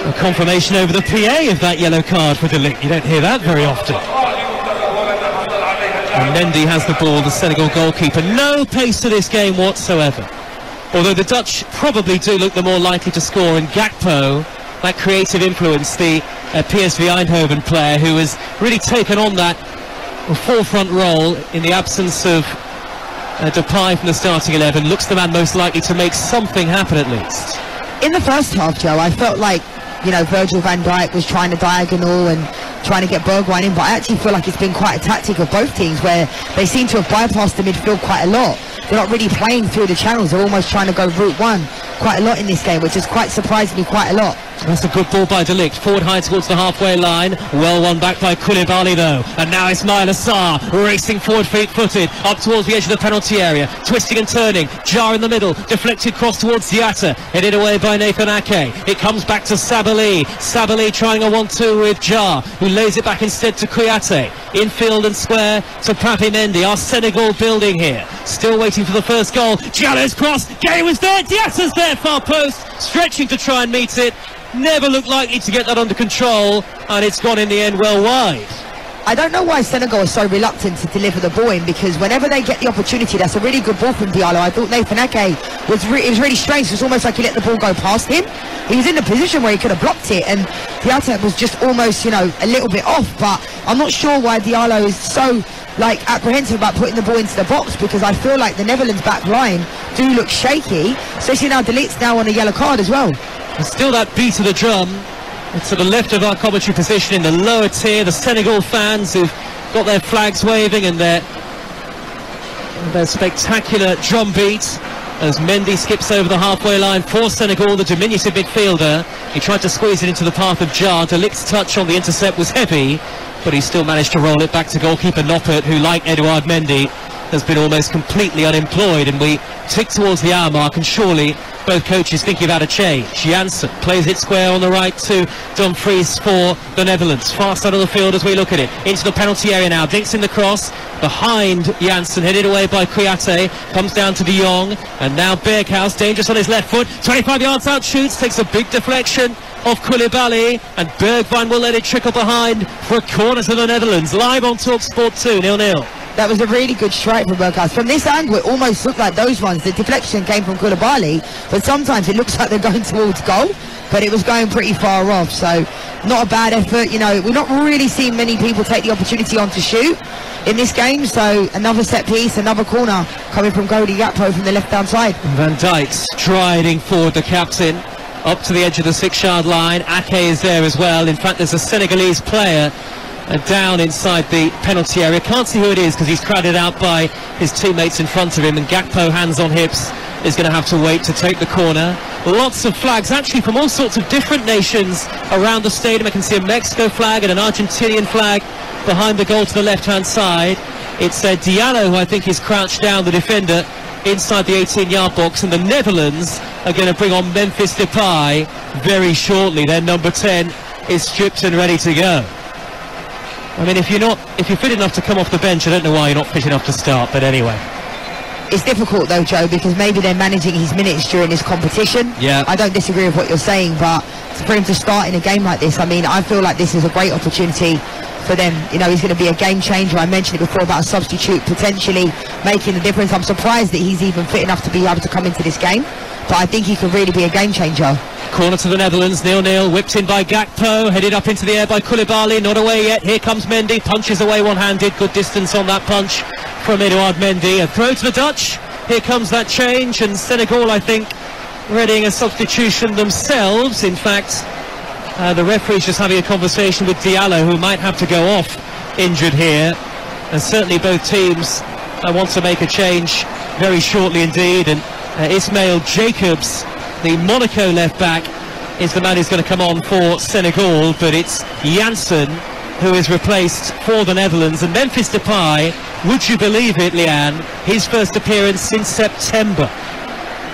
A confirmation over the PA of that yellow card for De Ligt. You don't hear that very often. And Mendy has the ball, the Senegal goalkeeper. No pace to this game whatsoever. Although the Dutch probably do look the more likely to score, and Gakpo, that creative influence, the PSV Eindhoven player who has really taken on that forefront role in the absence of Depay from the starting 11, looks the man most likely to make something happen at least. In the first half, Joe, I felt like, you know, Virgil van Dijk was trying to diagonal and trying to get Bergwijn in, but I actually feel like it's been quite a tactic of both teams where they seem to have bypassed the midfield quite a lot. They're not really playing through the channels, they're almost trying to go route one quite a lot in this game, which has quite surprised me quite a lot. That's a good ball by De Ligt. Forward high towards the halfway line. Well won back by Koulibaly though. And now Ismail Assar racing forward fleet-footed up towards the edge of the penalty area. Twisting and turning. Jar in the middle. Deflected cross towards Diatta. Headed away by Nathan Ake. It comes back to Sabali. Sabali trying a 1-2 with Jar, who lays it back instead to Kouyaté. Infield and square to Papi Mendy. Our Senegal building here. Still waiting for the first goal. Diallo's cross. Gay was there. Diatta's there. Far post. Stretching to try and meet it. Never looked likely to get that under control, and it's gone in the end well wide. I don't know why Senegal is so reluctant to deliver the ball in, because whenever they get the opportunity, that's a really good ball from Diallo. I thought Nathan Ake was it was really strange. It's almost like he let the ball go past him. He was in a position where he could have blocked it, and Diatta was just almost, you know, a little bit off. But I'm not sure why Diallo is so apprehensive about putting the ball into the box, because I feel like the Netherlands back line do look shaky, especially now De Ligt's now on a yellow card as well. And still that beat of the drum to the left of our commentary position in the lower tier. The Senegal fans who've got their flags waving and their spectacular drum beat as Mendy skips over the halfway line for Senegal, the diminutive midfielder. He tried to squeeze it into the path of Jar. De Ligt's touch on the intercept was heavy, but he still managed to roll it back to goalkeeper Noppert, who, like Edouard Mendy, has been almost completely unemployed. And we tick towards the hour mark, and surely both coaches thinking about a change. Janssen plays it square on the right to Dumfries for the Netherlands. Far side of the field as we look at it. Into the penalty area now. Dinks in the cross. Behind Janssen, headed away by Kouyaté. Comes down to De Jong. And now Berghuis, dangerous on his left foot. 25 yards out, shoots. Takes a big deflection of Koulibaly. And Bergwijn will let it trickle behind for a corner to the Netherlands. Live on Talksport 2, 0-0. That was a really good strike from Berghuis. From this angle, it almost looked like those ones. The deflection came from Koulibaly, but sometimes it looks like they're going towards goal, but it was going pretty far off. So not a bad effort. You know, we're not really seeing many people take the opportunity on to shoot in this game. So another set piece, another corner coming from Cody Gakpo from the left-hand side. Van Dijk striding forward, the captain, up to the edge of the 6-yard line. Ake is there as well. In fact, there's a Senegalese player down inside the penalty area. Can't see who it is because he's crowded out by his teammates in front of him, and Gakpo, hands on hips, is going to have to wait to take the corner. Lots of flags actually from all sorts of different nations around the stadium. I can see a Mexico flag and an Argentinian flag behind the goal to the left hand side. It's Diallo who I think is crouched down, the defender, inside the 18-yard box, and the Netherlands are going to bring on Memphis Depay very shortly. Their number 10 is stripped and ready to go. I mean, if you're fit enough to come off the bench, I don't know why you're not fit enough to start, but anyway. It's difficult though, Joe, because maybe they're managing his minutes during this competition. Yeah. I don't disagree with what you're saying, but for him to start in a game like this, I mean, I feel like this is a great opportunity for them. You know, he's going to be a game changer. I mentioned it before about a substitute potentially making a difference. I'm surprised that he's even fit enough to be able to come into this game, but I think he could really be a game changer. Corner to the Netherlands, 0-0, whipped in by Gakpo, headed up into the air by Koulibaly, not away yet. Here comes Mendy, punches away one-handed, good distance on that punch from Edouard Mendy. A throw to the Dutch, here comes that change, and Senegal, I think, readying a substitution themselves. In fact, the referee's just having a conversation with Diallo, who might have to go off injured here, and certainly both teams want to make a change very shortly indeed. And Ismail Jacobs, the Monaco left back, is the man who's going to come on for Senegal, but it's Janssen who is replaced for the Netherlands. And Memphis Depay, would you believe it, Leanne, his first appearance since September.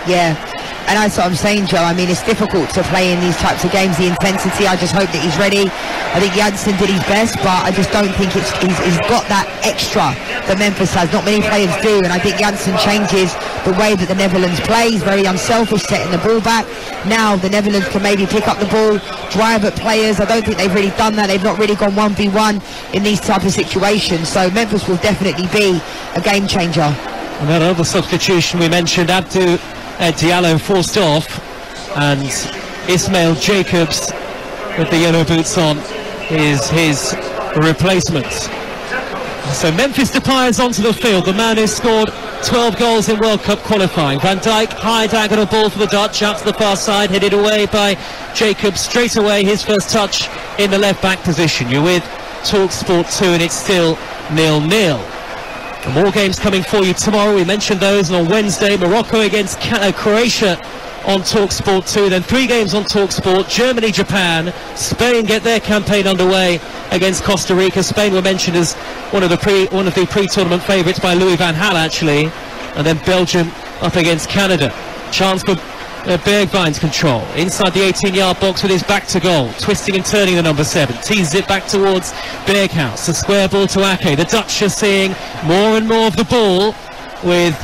Yeah, and that's what I'm saying, Joe. I mean, it's difficult to play in these types of games, the intensity. I just hope that he's ready. I think Janssen did his best, but I just don't think he's got that extra that Memphis has. Not many players do, and I think Janssen changes the way that the Netherlands play. He's very unselfish, setting the ball back. Now the Netherlands can maybe pick up the ball, drive at players. I don't think they've really done that. They've not really gone 1v1 in these type of situations. So Memphis will definitely be a game changer. And that other substitution we mentioned, Abdou Diallo forced off, and Ismail Jacobs with the yellow boots on is his replacement. So Memphis Depay is onto the field, the man who scored 12 goals in World Cup qualifying. Van Dijk, high diagonal ball for the Dutch, out to the far side, headed away by Jacobs. Straight away his first touch in the left back position. You're with Talksport 2 and it's still 0-0. More games coming for you tomorrow. We mentioned those, and on Wednesday, Morocco against Croatia on Talksport 2, then 3 games on Talksport. Germany, Japan, Spain get their campaign underway against Costa Rica. Spain were mentioned as one of the pre-tournament favourites by Louis van Gaal, actually. And then Belgium up against Canada. Chance for Bergwijn's control inside the 18-yard box with his back to goal, twisting and turning the number 7, teases it back towards Berghuis, the square ball to Ake. The Dutch are seeing more and more of the ball with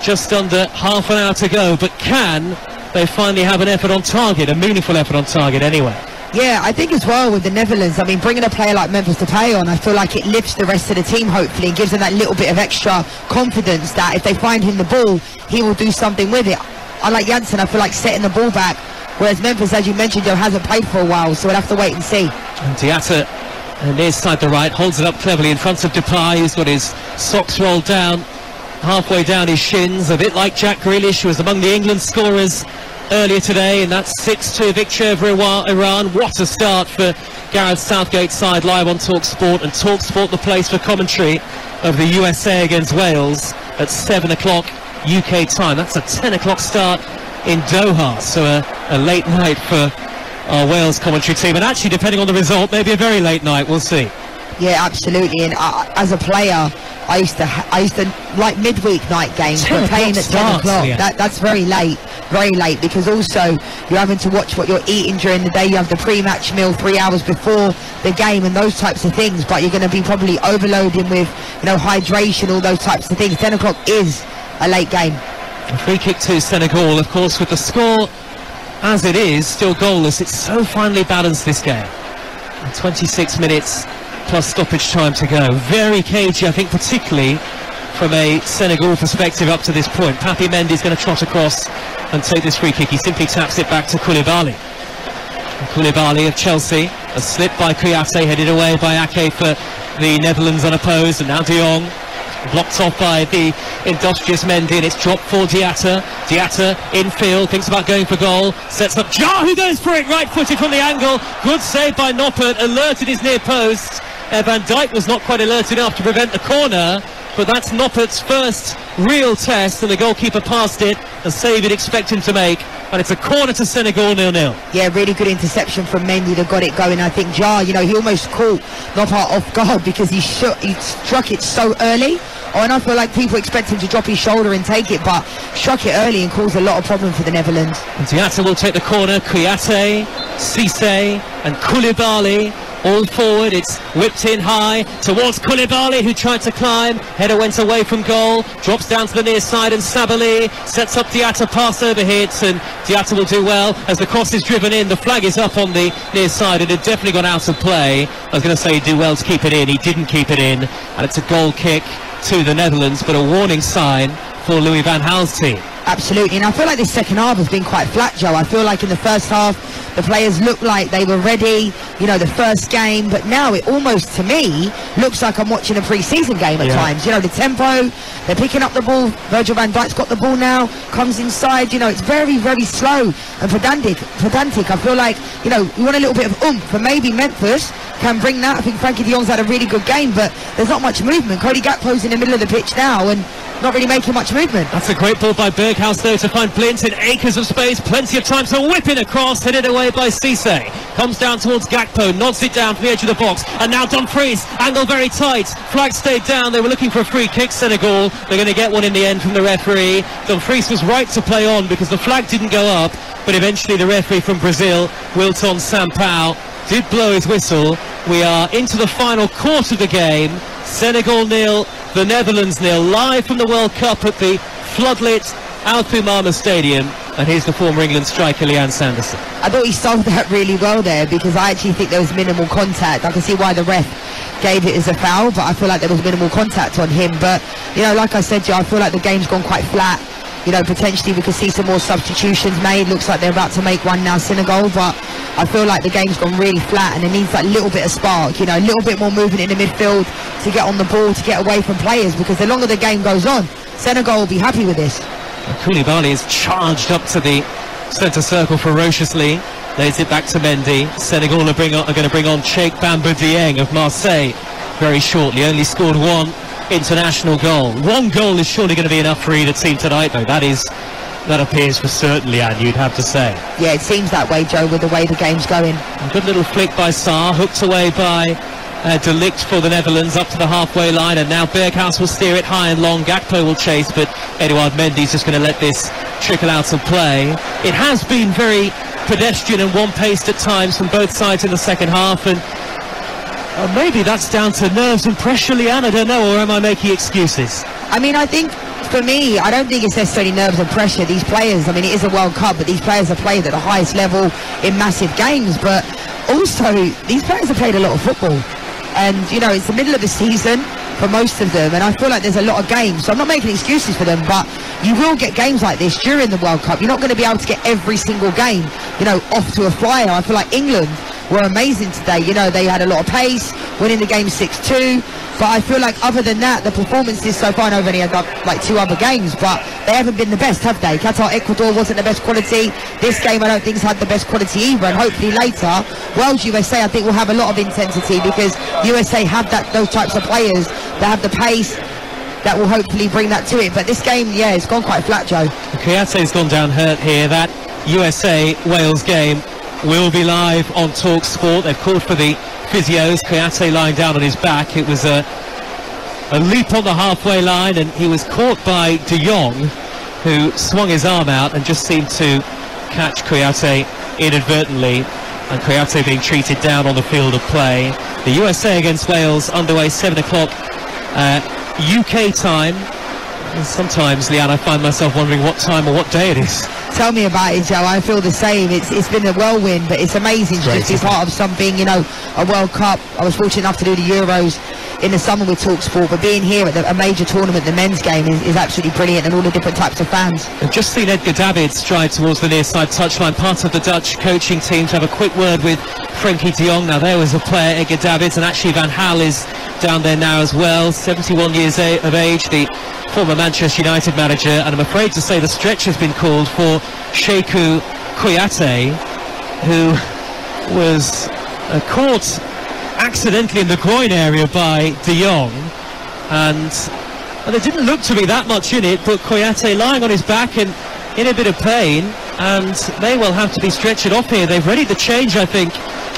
just under half an hour to go, but can they finally have an effort on target, a meaningful effort on target anyway? Yeah, I think as well with the Netherlands, I mean, bringing a player like Memphis Depay on, I feel like it lifts the rest of the team, hopefully, and gives them that little bit of extra confidence that if they find him the ball, he will do something with it. I like Janssen, I feel like setting the ball back, whereas Memphis, as you mentioned, Joe, hasn't played for a while, so we'll have to wait and see. And Diatta, near side the right, holds it up cleverly in front of Depay, who's got his socks rolled down, halfway down his shins, a bit like Jack Grealish, who was among the England scorers earlier today in that 6-2 victory over Iran. What a start for Gareth Southgate's side, live on Talksport, and Talksport the place for commentary of the USA against Wales at 7 o'clock UK time. That's a 10 o'clock start in Doha, so a late night for our Wales commentary team, and actually, depending on the result, maybe a very late night. We'll see. Yeah, absolutely. And as a player, I used to like midweek night games, but playing at 10 o'clock, yeah. That's very late, because also you're having to watch what you're eating during the day. You have the pre-match meal 3 hours before the game and those types of things, but you're going to be probably overloading with, hydration, all those types of things. 10 o'clock is a late game. A free kick to Senegal, of course, with the score as it is, still goalless. It's so finely balanced, this game. 26 minutes plus stoppage time to go. Very cagey, I think, particularly from a Senegal perspective up to this point. Papi Mendy's going to trot across and take this free kick. He simply taps it back to Koulibaly. Koulibaly of Chelsea, a slip by Kouyaté, headed away by Ake for the Netherlands unopposed, and now De Jong blocked off by the industrious Mendy, and it's dropped for Diatta. Diatta infield, thinks about going for goal, sets up Jar, who goes for it, right-footed from the angle. Good save by Noppert, alerted his near post. Van Dijk was not quite alert enough to prevent the corner, but that's Noppert's first real test, and the goalkeeper passed it, a save he'd expect him to make, and it's a corner to Senegal, 0-0. Yeah, really good interception from Mendy that got it going. I think Jar, he almost caught Noppert off guard because he struck it so early. And I feel like people expect him to drop his shoulder and take it, but struck it early and caused a lot of problem for the Netherlands. And Diatta will take the corner. Kouyaté, Cissé and Koulibaly all forward. It's whipped in high towards Koulibaly, who tried to climb. Header went away from goal, drops down to the near side, and Sabali sets up Diatta, pass over hits, and Diatta will do well as the cross is driven in. The flag is up on the near side, and it had definitely gone out of play. I was going to say he'd do well to keep it in. He didn't keep it in, and it's a goal kick to the Netherlands, but a warning sign for Louis van Gaal's team. Absolutely, and I feel like this second half has been quite flat, Joe. I feel like in the first half the players looked like they were ready, the first game, but now it almost, to me, looks like I'm watching a pre-season game at times. The tempo, they're picking up the ball. Virgil van Dijk's got the ball now, comes inside, it's very, very slow and pedantic. I feel like, we want a little bit of oomph, and maybe Memphis can bring that. I think Frankie de Jong's had a really good game, but there's not much movement. Cody Gakpo's in the middle of the pitch now and not really making much movement. That's a great ball by Berghuis, though, to find Blint in acres of space, plenty of time to whip it across, headed away by Cissé. Comes down towards Gakpo, nods it down from the edge of the box, and now Dumfries, angle very tight, flag stayed down. They were looking for a free kick, Senegal. They're going to get one in the end from the referee. Dumfries was right to play on because the flag didn't go up, but eventually the referee from Brazil, Wilton Sampaio, did blow his whistle. We are into the final quarter of the game. Senegal 0, the Netherlands 0, live from the World Cup at the floodlit Al Thumama Stadium. And here's the former England striker, Leanne Sanderson. I thought he sold that really well there, because I actually think there was minimal contact. I can see why the ref gave it as a foul, but I feel like there was minimal contact on him. But, like I said, Joe, I feel like the game's gone quite flat. Potentially we could see some more substitutions made. Looks like they're about to make one now, Senegal, but I feel like the game's gone really flat, and it needs that little bit of spark, a little bit more movement in the midfield to get on the ball, to get away from players, because the longer the game goes on, Senegal will be happy with this. Koulibaly is charged up to the centre circle ferociously, lays it back to Mendy. Senegal are going to bring on Cheikh Bamba Dieng of Marseille very shortly. Only scored one international goal. One goal is surely going to be enough for either team tonight, though. That is That appears for certain, Leanne, you'd have to say. Yeah, it seems that way, Joe, with the way the game's going. A good little flick by Sarr, hooked away by De Ligt for the Netherlands up to the halfway line, and now Berghuis will steer it high and long. Gakpo will chase, but Eduard Mendy's just going to let this trickle out of play. It has been very pedestrian and one-paced at times from both sides in the second half, and maybe that's down to nerves and pressure, Leanne, I don't know, or am I making excuses? I mean, I think, for me, I don't think it's necessarily nerves and pressure. These players, I mean, it is a World Cup, but these players have played at the highest level in massive games, but also, these players have played a lot of football. And, you know, it's the middle of the season for most of them, and I feel like there's a lot of games, so I'm not making excuses for them, but you will get games like this during the World Cup. You're not going to be able to get every single game, you know, off to a flyer. I feel like England were amazing today. You know, they had a lot of pace, winning the game 6-2, but I feel like other than that, the performances so far, I've only had like 2 other games, but they haven't been the best, have they? Qatar, Ecuador wasn't the best quality. This game I don't think has had the best quality either, and hopefully later, Wales, USA, I think will have a lot of intensity, because USA have those types of players that have the pace that will hopefully bring that to it. But this game, yeah, it's gone quite flat, Joe. Kouyate's gone down hurt here. That USA-Wales game will be live on Talksport. They've called for the physios. Kouyaté lying down on his back. It was a leap on the halfway line, and he was caught by De Jong, who swung his arm out and just seemed to catch Kouyaté inadvertently, and Kouyaté being treated down on the field of play. The USA against Wales underway 7 o'clock UK time. And sometimes, Leanne, I find myself wondering what time or what day it is. Tell me about it, Joe. I feel the same. It's been a whirlwind, but it's amazing to just be part of something, you know, a World Cup. I was fortunate enough to do the Euros in the summer with Talksport, but being here at a major tournament, the men's game, is absolutely brilliant, and all the different types of fans. I've just seen Edgar David stride towards the near side touchline, part of the Dutch coaching team, to have a quick word with Frenkie de Jong. Now there was a player, Edgar Davids, and actually Van Gaal is down there now as well, 71 years of age, the former Manchester United manager, and I'm afraid to say the stretch has been called for Cheikhou Kouyaté, who was caught accidentally in the groin area by De Jong, and there didn't look to be that much in it, but Kouyaté lying on his back and in a bit of pain, and they will have to be stretchered off here. They've readied the change, I think,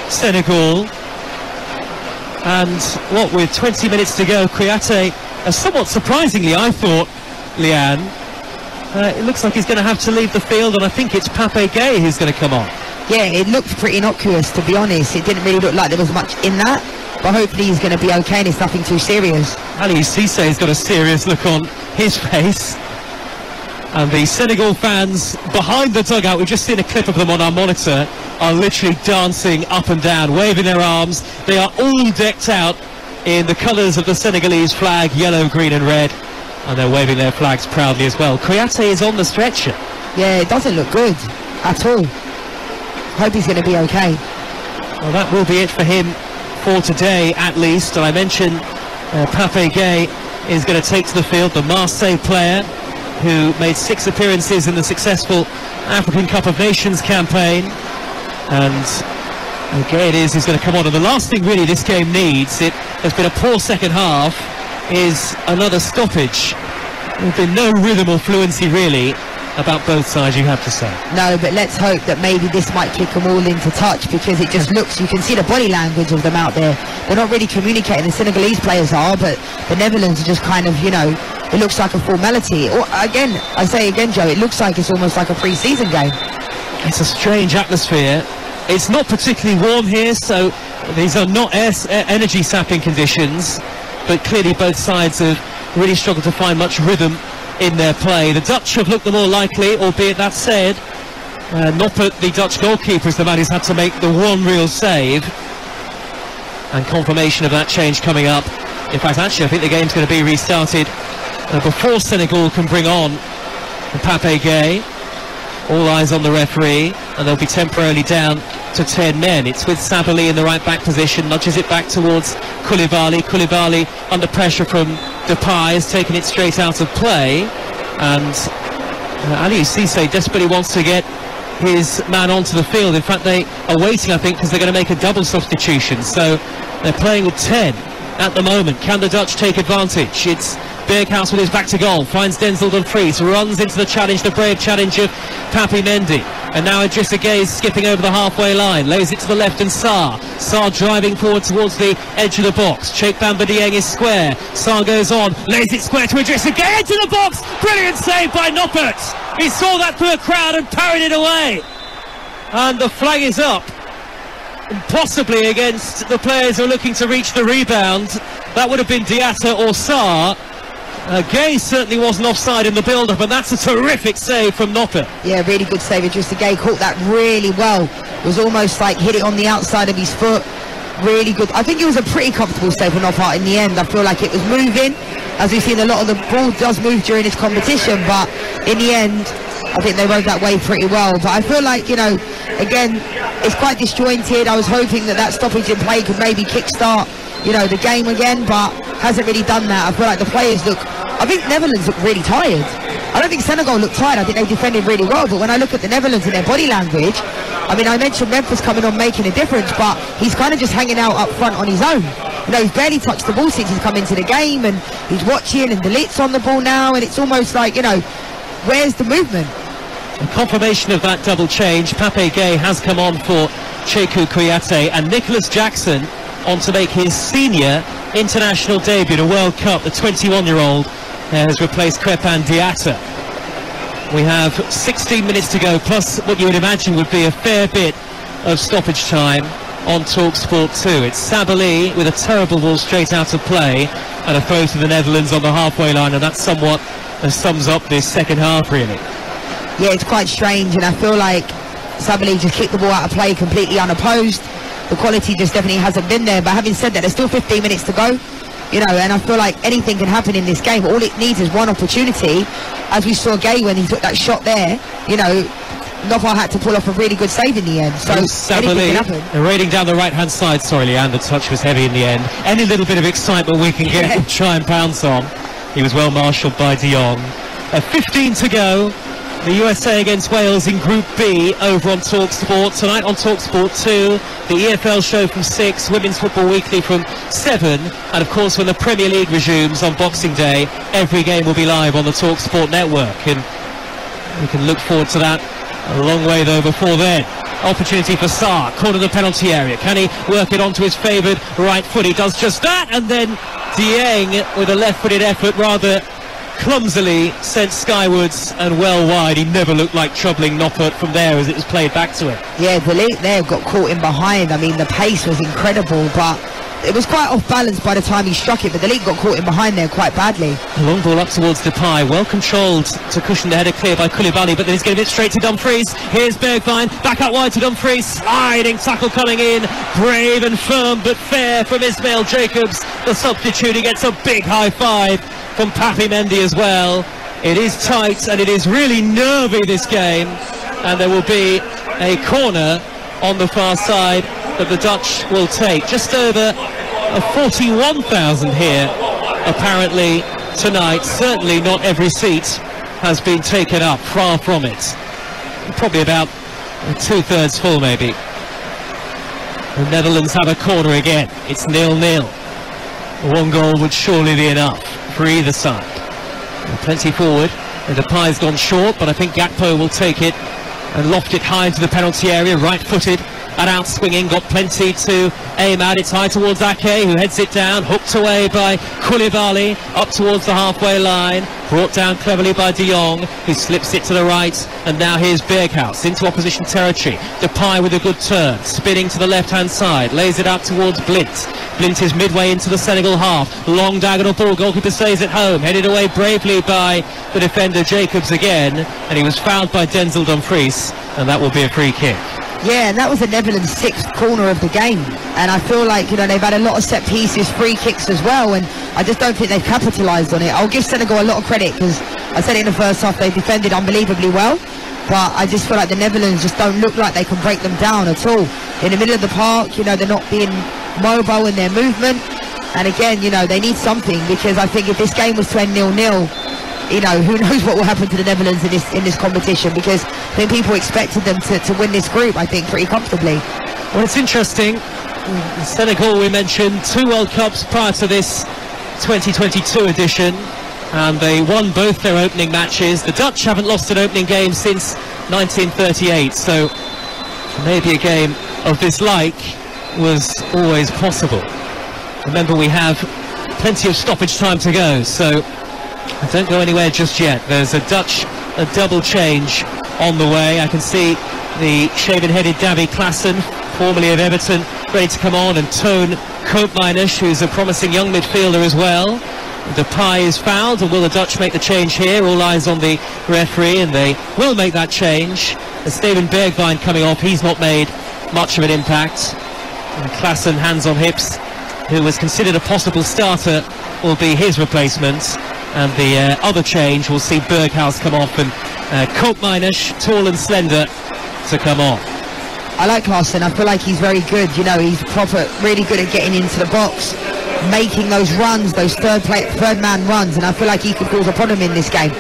Senegal, and what with 20 minutes to go, Kouyaté, somewhat surprisingly I thought, Leanne, it looks like he's going to have to leave the field, and I think it's Pape Gueye who's going to come on. Yeah, it looked pretty innocuous, to be honest. It didn't really look like there was much in that, but hopefully he's going to be okay and it's nothing too serious. Aliou Cissé's got a serious look on his face, and the Senegal fans behind the dugout, we've just seen a clip of them on our monitor, are literally dancing up and down, waving their arms. They are all decked out in the colours of the Senegalese flag, yellow, green and red, and they're waving their flags proudly as well. Kouyaté is on the stretcher. Yeah, it doesn't look good at all. Hope he's going to be okay. Well, that will be it for him for today, at least. And I mentioned Pape Gueye is going to take to the field, the Marseille player who made 6 appearances in the successful African Cup of Nations campaign. And Gueye is going to come on. And the last thing really this game needs, it has been a poor second half, is another stoppage. There's been no rhythm or fluency really about both sides, you have to say. No, but let's hope that maybe this might kick them all into touch, because it just looks, you can see the body language of them out there. They're not really communicating. The Senegalese players are, but the Netherlands are just kind of, you know, it looks like a formality. Or again, I say again, Joe, it looks like it's almost like a pre-season game. It's a strange atmosphere. It's not particularly warm here, so these are not energy sapping conditions, but clearly both sides have really struggled to find much rhythm in their play. The Dutch have looked the more likely, albeit that said, Noppert, the Dutch goalkeeper, is the man who's had to make the one real save, and confirmation of that change coming up. In fact, actually, I think the game's going to be restarted before Senegal can bring on Pape Gueye. All eyes on the referee, and they'll be temporarily down to 10 men. It's with Sabaly in the right back position, nudges it back towards Koulibaly. Koulibaly under pressure from Depay has taken it straight out of play, and Aliou Cissé desperately wants to get his man onto the field. In fact, they are waiting, I think, because they're going to make a double substitution, so they're playing with 10 at the moment. Can the Dutch take advantage? It's Berghuis with his back to goal, finds Denzel Dumfries, runs into the challenge, the brave challenge of Papi Mendy. And now Idrissa Gueye skipping over the halfway line, lays it to the left and Sarr driving forward towards the edge of the box. Cheikh Bamba Dieng is square, Sarr goes on, lays it square to Idrissa Gueye, into the box, brilliant save by Noppert. He saw that through a crowd and parried it away. And the flag is up, possibly against the players who are looking to reach the rebound. That would have been Diatta or Sarr. Gueye certainly wasn't offside in the build-up, and that's a terrific save from Noppert. Yeah, really good save. Idrissa Gueye caught that really well. It was almost like hit it on the outside of his foot. Really good. I think it was a pretty comfortable save for Noppert in the end. I feel like it was moving. As we've seen, a lot of the ball does move during this competition, but in the end, I think they rode that wave pretty well. But I feel like, you know, again, it's quite disjointed. I was hoping that stoppage in play could maybe kickstart, you know, the game again, but hasn't really done that. I feel like the players I think Netherlands look really tired. I don't think Senegal looked tired. I think they defended really well, but when I look at the Netherlands and their body language, I mean, I mentioned Memphis coming on making a difference, but he's kind of just hanging out up front on his own. You know, he's barely touched the ball since he's come into the game, and he's watching, and De Ligt's on the ball now, and it's almost like, you know, where's the movement? A confirmation of that double change. Papi Gueye has come on for Cheikhou Kouyaté, and Nicholas Jackson on to make his senior international debut in a World Cup. The 21-year-old has replaced Crépin Diatta. We have 16 minutes to go, plus what you would imagine would be a fair bit of stoppage time on Talksport 2. It's Sabaly with a terrible ball straight out of play and a throw to the Netherlands on the halfway line, and that somewhat sums up this second half, really. Yeah, it's quite strange, and I feel like Sabaly just kicked the ball out of play completely unopposed. The quality just definitely hasn't been there, but having said that, there's still 15 minutes to go, you know, and I feel like anything can happen in this game. All it needs is one opportunity, as we saw Gueye when he took that shot there. You know, Noppert had to pull off a really good save in the end, so anything can happen. Raiding down the right-hand side, sorry Leanne, the touch was heavy in the end. Any little bit of excitement we can get, we'll try and pounce on. He was well marshalled by De Jong. 15 to go. The USA against Wales in Group B over on TalkSport. Tonight on TalkSport 2, the EFL show from 6, Women's Football Weekly from 7, and of course when the Premier League resumes on Boxing Day, every game will be live on the TalkSport network, and we can look forward to that a long way though before then. Opportunity for Sarr, corner of the penalty area. Can he work it onto his favoured right foot? He does just that, and then Dieng with a left-footed effort rather clumsily sent skywards and well wide. He never looked like troubling Noppert from there as it was played back to him. Yeah, De Ligt there got caught in behind. I mean, the pace was incredible, but it was quite off balance by the time he struck it, but De Ligt got caught in behind there quite badly. A long ball up towards Depay, well controlled to cushion the header clear by Koulibaly, but then he's getting it straight to Dumfries. Here's Bergwijn, back out wide to Dumfries, sliding tackle coming in, brave and firm but fair from Ismail Jacobs, the substitute. He gets a big high five from Papi Mendy as well. It is tight and it is really nervy, this game, and there will be a corner on the far side that the Dutch will take. Just over 41,000 here apparently tonight. Certainly not every seat has been taken up, far from it. Probably about 2/3 full maybe. The Netherlands have a corner again. It's 0-0. One goal would surely be enough for either side. Plenty forward, and Depay's gone short, but I think Gakpo will take it and loft it high into the penalty area, right-footed and out swinging, got plenty to aim at. It's high towards Ake, who heads it down, hooked away by Koulibaly, up towards the halfway line, brought down cleverly by De Jong, who slips it to the right, and now here's Berghuis into opposition territory. Depay with a good turn, spinning to the left-hand side, lays it out towards Blint. Blint is midway into the Senegal half, long diagonal ball, goalkeeper stays at home, headed away bravely by the defender Jacobs again, and he was fouled by Denzel Dumfries, and that will be a free kick. Yeah, and that was the Netherlands' 6th corner of the game, and I feel like, you know, they've had a lot of set pieces, free kicks as well, and I just don't think they've capitalised on it. I'll give Senegal a lot of credit, because I said it in the first half, they defended unbelievably well, but I just feel like the Netherlands just don't look like they can break them down at all. In the middle of the park, you know, they're not being mobile in their movement, and again, you know, they need something, because I think if this game was to end 0-0, you know, who knows what will happen to the Netherlands in this competition, because I think people expected them to win this group, I think, pretty comfortably. Well, it's interesting. Senegal, we mentioned, 2 World Cups prior to this 2022 edition. and they won both their opening matches. The Dutch haven't lost an opening game since 1938, so maybe a game of this like was always possible. Remember, we have plenty of stoppage time to go, so don't go anywhere just yet. There's a double change on the way. I can see the shaven-headed Davy Klaassen, formerly of Everton, ready to come on, and Toon Koopmeiners, who's a promising young midfielder as well. Depay is fouled, and will the Dutch make the change here? All eyes on the referee, and they will make that change. There's Steven Bergwijn coming off. He's not made much of an impact. And Klaassen, hands on hips, who was considered a possible starter, will be his replacement. And the other change, will see Berghuis come off and Koopmeiners, tall and slender, to come on. I like Klaassen. I feel like he's very good. You know, he's really good at getting into the box, making those runs, those third man runs, and I feel like he could cause a problem in this game.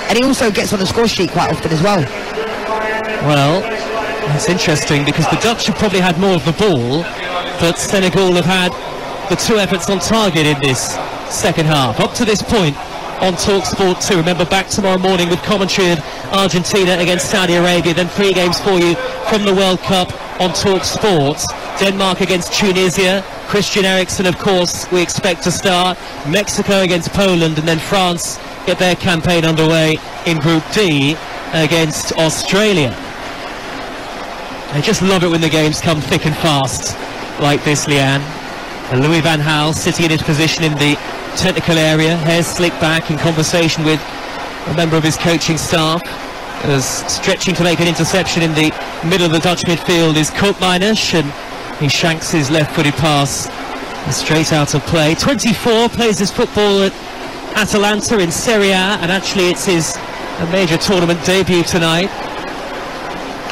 And he also gets on the score sheet quite often as well. Well, it's interesting because the Dutch have probably had more of the ball, but Senegal have had the two efforts on target in this second half. Up to this point on Talksport 2. Remember, back tomorrow morning with commentary of Argentina against Saudi Arabia, then three games for you from the World Cup on Talksport. Denmark against Tunisia, Christian Eriksen, of course, we expect to start. Mexico against Poland, and then France get their campaign underway in Group D against Australia. I just love it when the games come thick and fast like this, Leanne. And Louis van Gaal sitting in his position in the technical area, hair slicked back, in conversation with a member of his coaching staff. As stretching to make an interception in the middle of the Dutch midfield is Koopmeiners, and he shanks his left-footed pass straight out of play. 24, plays his football at Atalanta in Serie A, and actually it's his major tournament debut tonight.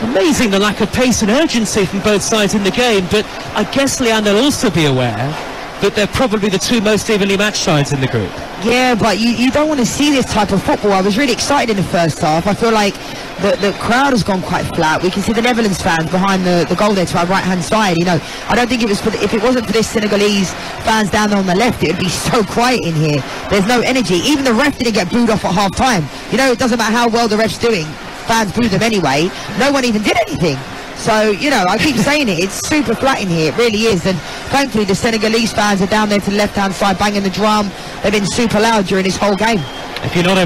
Amazing the lack of pace and urgency from both sides in the game, but I guess, Leanne, they'll also be aware that they're probably the two most evenly matched sides in the group. Yeah, but you don't want to see this type of football. I was really excited in the first half. I feel like the crowd has gone quite flat. We can see the Netherlands fans behind the goal there to our right-hand side. You know, I don't think it was if it wasn't for this Senegalese fans down there on the left, it would be so quiet in here. There's no energy. Even the ref didn't get booed off at half-time. You know, it doesn't matter how well the ref's doing. Fans booed them anyway. No one even did anything. So, you know, I keep saying it, it's super flat in here, it really is. And thankfully the Senegalese fans are down there to the left-hand side banging the drum. They've been super loud during this whole game. If you're not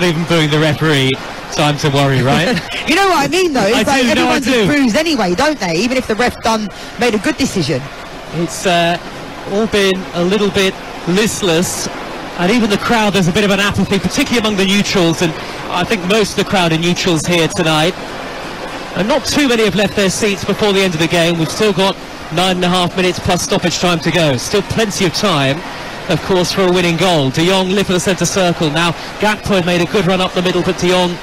even booing the referee, time to worry, right? You know what I mean, though? It's like everyone's just bruised anyway, don't they? Even if the ref made a good decision. It's all been a little bit listless. And even the crowd, there's a bit of an apathy, particularly among the neutrals, and I think most of the crowd are neutrals here tonight. And not too many have left their seats before the end of the game. We've still got 9.5 minutes plus stoppage time to go. Still plenty of time, of course, for a winning goal. De Jong lit for the centre circle. Now Gakpo made a good run up the middle, but De Jong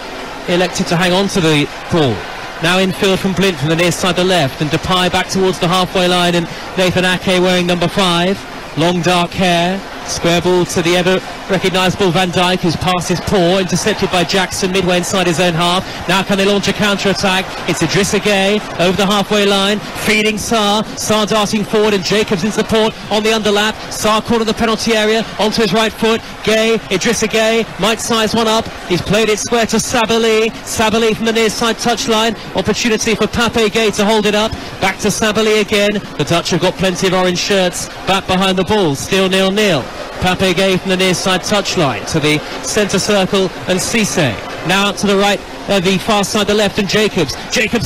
elected to hang on to the ball. Now infield from Blind from the near side to left, and Depay back towards the halfway line, and Nathan Ake wearing number 5. Long dark hair. Square ball to the ever recognisable Van Dijk, whose pass is poor, intercepted by Jackson midway inside his own half. Now can they launch a counter-attack? It's Idrissa Gueye over the halfway line, feeding Sarr darting forward, and Jacobs in support on the underlap. Sarr caught in the penalty area, onto his right foot. Idrissa Gueye might size one up. He's played it square to Sabali from the near side touchline. Opportunity for Pape Gueye to hold it up. Back to Sabali again. The Dutch have got plenty of orange shirts back behind the ball. Still 0-0. Pape Gueye from the near side touchline to the centre circle, and Cisse now out to the right, the far side, the left, and Jacobs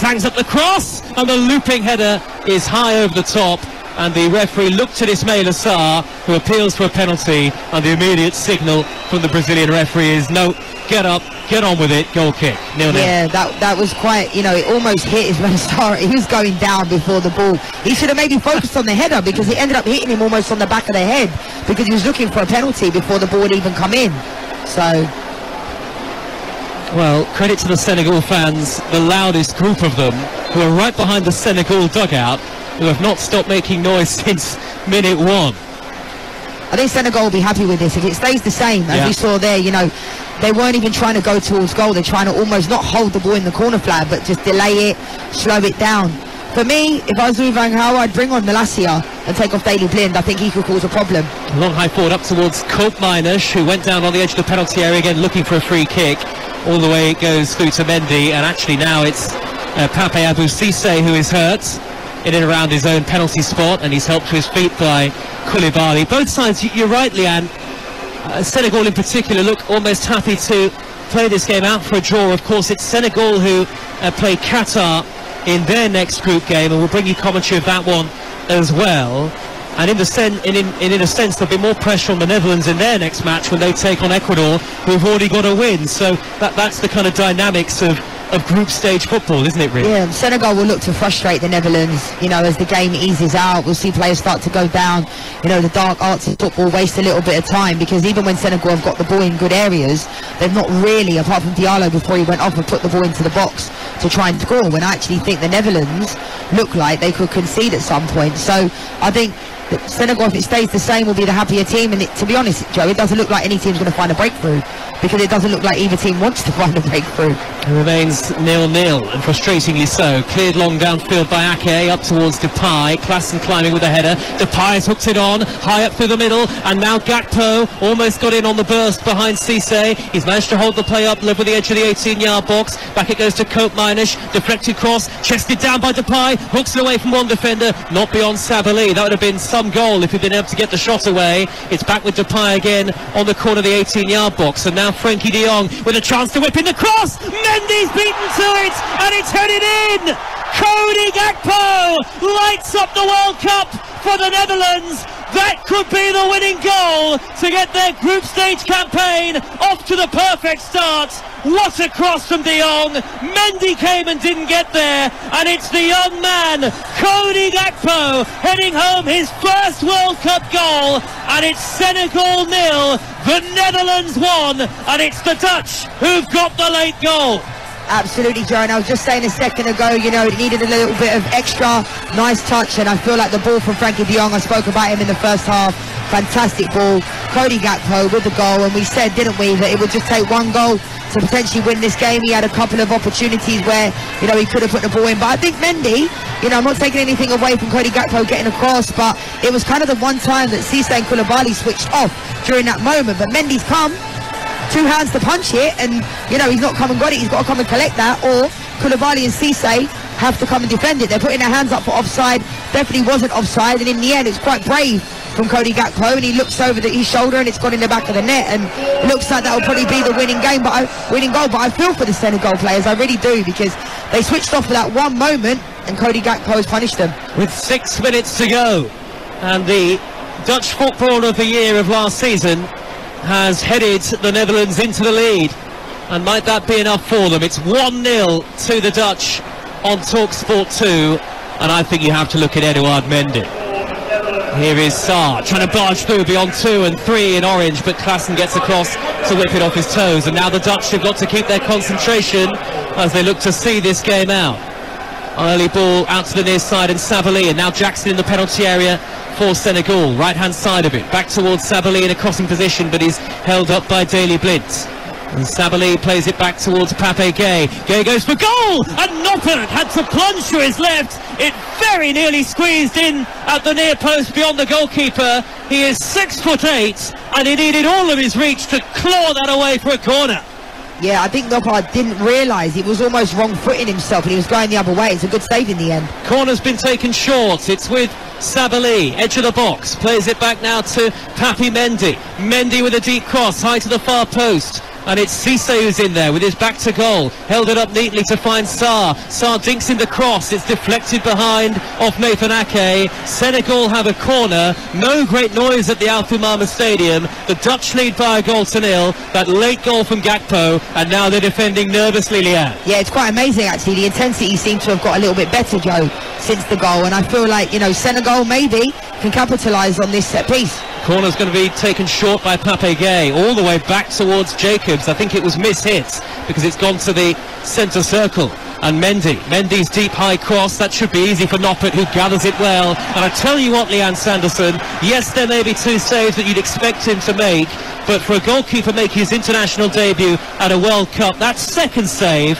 hangs up the cross, and the looping header is high over the top, and the referee looked to Ismaila Sarr, who appeals for a penalty, and the immediate signal from the Brazilian referee is no, get up, get on with it, goal kick, 0-0. Yeah, that was quite, you know, it almost hit Ismaila Sarr. He was going down before the ball. He should have maybe focused on the header, because it ended up hitting him almost on the back of the head, because he was looking for a penalty before the ball would even come in. So, well, credit to the Senegal fans, the loudest group of them, who are right behind the Senegal dugout, who have not stopped making noise since minute 1. I think Senegal will be happy with this. If it stays the same, as we saw there, you know, they weren't even trying to go towards goal. They're trying to almost not hold the ball in the corner flag, but just delay it, slow it down. for me, if I was Louis van Gaal, I'd bring on Malacia and take off Daley Blind. I think he could cause a problem. Long high forward up towards Koopmeiners, who went down on the edge of the penalty area again looking for a free kick. All the way it goes through to Mendy, and actually now it's Pape Abou Cissé who is hurt in and around his own penalty spot, and he's helped to his feet by Koulibaly. Both sides, you're right, Leanne. Senegal in particular look almost happy to play this game out for a draw. Of course, it's Senegal who play Qatar in their next group game, and we'll bring you commentary of that one as well. And in a sense, there'll be more pressure on the Netherlands in their next match when they take on Ecuador, who've already got a win. So that's the kind of dynamics of group stage football, isn't it, really? Yeah, Senegal will look to frustrate the Netherlands, you know, as the game eases out. We'll see players start to go down. You know, the dark arts of football waste a little bit of time, because even when Senegal have got the ball in good areas, they've not really, apart from Diallo before he went off and put the ball into the box to try and score, when I actually think the Netherlands look like they could concede at some point. So I think that Senegal, if it stays the same, will be the happier team. And to be honest, Joe, it doesn't look like any team's going to find a breakthrough, because it doesn't look like either team wants to find a breakthrough. It remains 0-0, and frustratingly so. Cleared long downfield by Ake, up towards Depay. Klaassen climbing with a header. Depay has hooked it on, high up through the middle, and now Gakpo almost got in on the burst behind Cissé. He's managed to hold the play up, level the edge of the 18-yard box. Back it goes to Koopmeiners, deflected cross, chested down by Depay, hooks it away from one defender, not beyond Sabali. That would have been some goal if he'd been able to get the shot away. It's back with Depay again on the corner of the 18-yard box, and now Frenkie de Jong with a chance to whip in the cross. Mendy's beaten to it, and it's headed in. Cody Gakpo lights up the World Cup for the Netherlands. That could be the winning goal to get their group stage campaign off to the perfect start. What a cross from de Jong. Mendy came and didn't get there, and it's the young man, Cody Gakpo, heading home his first World Cup goal, and it's Senegal 0, the Netherlands 1, and it's the Dutch who've got the late goal. Absolutely, Joe, and I was just saying a second ago, you know, it needed a little bit of extra nice touch, and I feel like the ball from Frenkie de Jong, I spoke about him in the first half, fantastic ball. Cody Gakpo with the goal, and we said, didn't we, that it would just take one goal to potentially win this game. He had a couple of opportunities where, you know, he could have put the ball in, but I think Mendy, you know, I'm not taking anything away from Cody Gakpo getting across, but it was kind of the one time that Cissé and Koulibaly switched off during that moment, but Mendy's come two hands to punch it, and you know, he's not come and got it, he's got to come and collect that, or Koulibaly and Cissé have to come and defend it. They're putting their hands up for offside, definitely wasn't offside, and in the end it's quite brave from Cody Gakpo, and he looks over his shoulder and it's gone in the back of the net, and it looks like that will probably be the winning goal. But I feel for the Senegal players, I really do, because they switched off for that one moment and Cody Gakpo has punished them. With 6 minutes to go, and the Dutch Footballer of the Year of last season has headed the Netherlands into the lead, and might that be enough for them? It's 1-0 to the Dutch on Talksport 2, and I think you have to look at Edouard Mendy. Here is Sarr trying to barge through beyond 2 and 3 in orange, but Klaassen gets across to whip it off his toes, and now the Dutch have got to keep their concentration as they look to see this game out. Early ball out to the near side, and Sabali, and now Jackson in the penalty area for Senegal, right hand side of it, back towards Sabali in a crossing position, but he's held up by Daley Blind. And Sabali plays it back towards Pape Gay. Gay goes for goal, and Noppert had to plunge to his left. It very nearly squeezed in at the near post beyond the goalkeeper. He is 6'8", and he needed all of his reach to claw that away for a corner. Yeah, I think Noppert didn't realise he was almost wrong-footing himself, and he was going the other way. It's a good save in the end. Corner's been taken short. It's with Sabali, edge of the box, plays it back now to Papi Mendy. Mendy with a deep cross, high to the far post. And it's Cissé who's in there with his back to goal. Held it up neatly to find Sarr. Sarr dinks in the cross. It's deflected behind off Nathan Ake. Senegal have a corner. No great noise at the Al Thumama Stadium. The Dutch lead by a goal to 0. That late goal from Gakpo. And now they're defending nervously, Leanne. Yeah, it's quite amazing actually. The intensity seems to have got a little bit better, Joe, since the goal. And I feel like, you know, Senegal maybe can capitalise on this set piece. Corner's going to be taken short by Pape Gay, all the way back towards Jacobs. I think it was mis-hit because it's gone to the centre circle. And Mendy's deep high cross, that should be easy for Noppert, who gathers it well. And I tell you what, Leanne Sanderson, yes, there may be 2 saves that you'd expect him to make, but for a goalkeeper making his international debut at a World Cup, that second save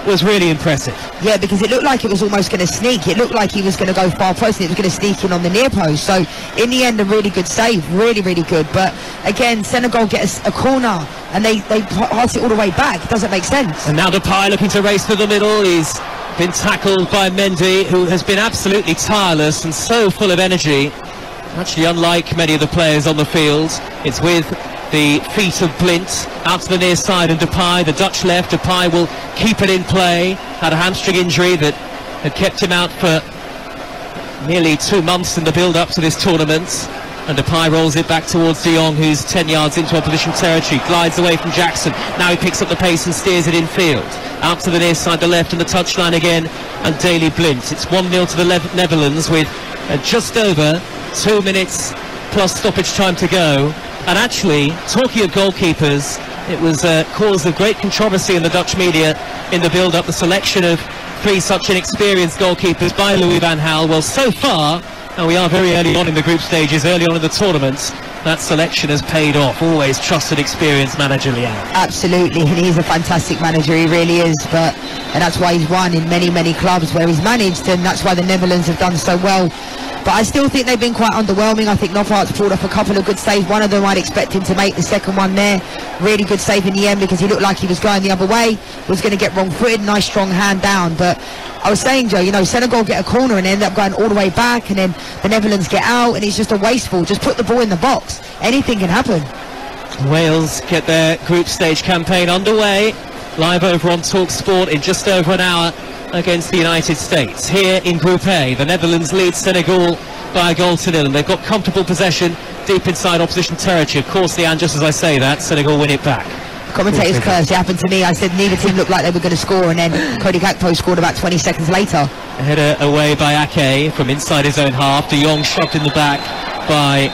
was really impressive. Yeah, because it looked like it was almost going to sneak. It looked like he was going to go far post and it was going to sneak in on the near post. So in the end, a really good save, really, really good. But again, Senegal get a corner and they pass it all the way back. It doesn't make sense. And now Depay looking to race through the middle. He's been tackled by Mendy, who has been absolutely tireless and so full of energy. Actually, unlike many of the players on the field, it's with the feet of Blint out to the near side, and Depay, the Dutch left. Depay will keep it in play. Had a hamstring injury that had kept him out for nearly 2 months in the build-up to this tournament. And Depay rolls it back towards De Jong, who's 10 yards into opposition territory, glides away from Jackson. Now he picks up the pace and steers it infield. Out to the near side, the left, and the touchline again, and Daley Blint. It's 1-0 to the Netherlands with just over 2 minutes plus stoppage time to go. And actually, talking of goalkeepers, it was a cause of great controversy in the Dutch media in the build-up, the selection of 3 such inexperienced goalkeepers by Louis van Gaal. Well, so far, and we are very early on in the group stages, early on in the tournament, that selection has paid off. Always trusted, experienced manager, Leanne. Absolutely, and he's a fantastic manager, he really is. And that's why he's won in many, many clubs where he's managed, and that's why the Netherlands have done so well. But I still think they've been quite underwhelming. I think Noffart's pulled off a couple of good saves. One of them I'd expect him to make, the second one there. Really good save in the end because he looked like he was going the other way, was going to get wrong-footed, nice strong hand down. But I was saying, Joe, you know, Senegal get a corner and end up going all the way back, and then the Netherlands get out, and it's just a wasteful. Just put the ball in the box. Anything can happen. Wales get their group stage campaign underway, live over on Talksport in just over an hour against the United States. Here in Group A, the Netherlands lead Senegal by a goal to nil, and they've got comfortable possession deep inside opposition territory. Of course, Leanne, just as I say that, Senegal win it back. Commentator's curse, it happened to me. I said neither team looked like they were going to score, and then Cody Gakpo scored about 20 seconds later. A header away by Ake from inside his own half. De Jong shoved in the back by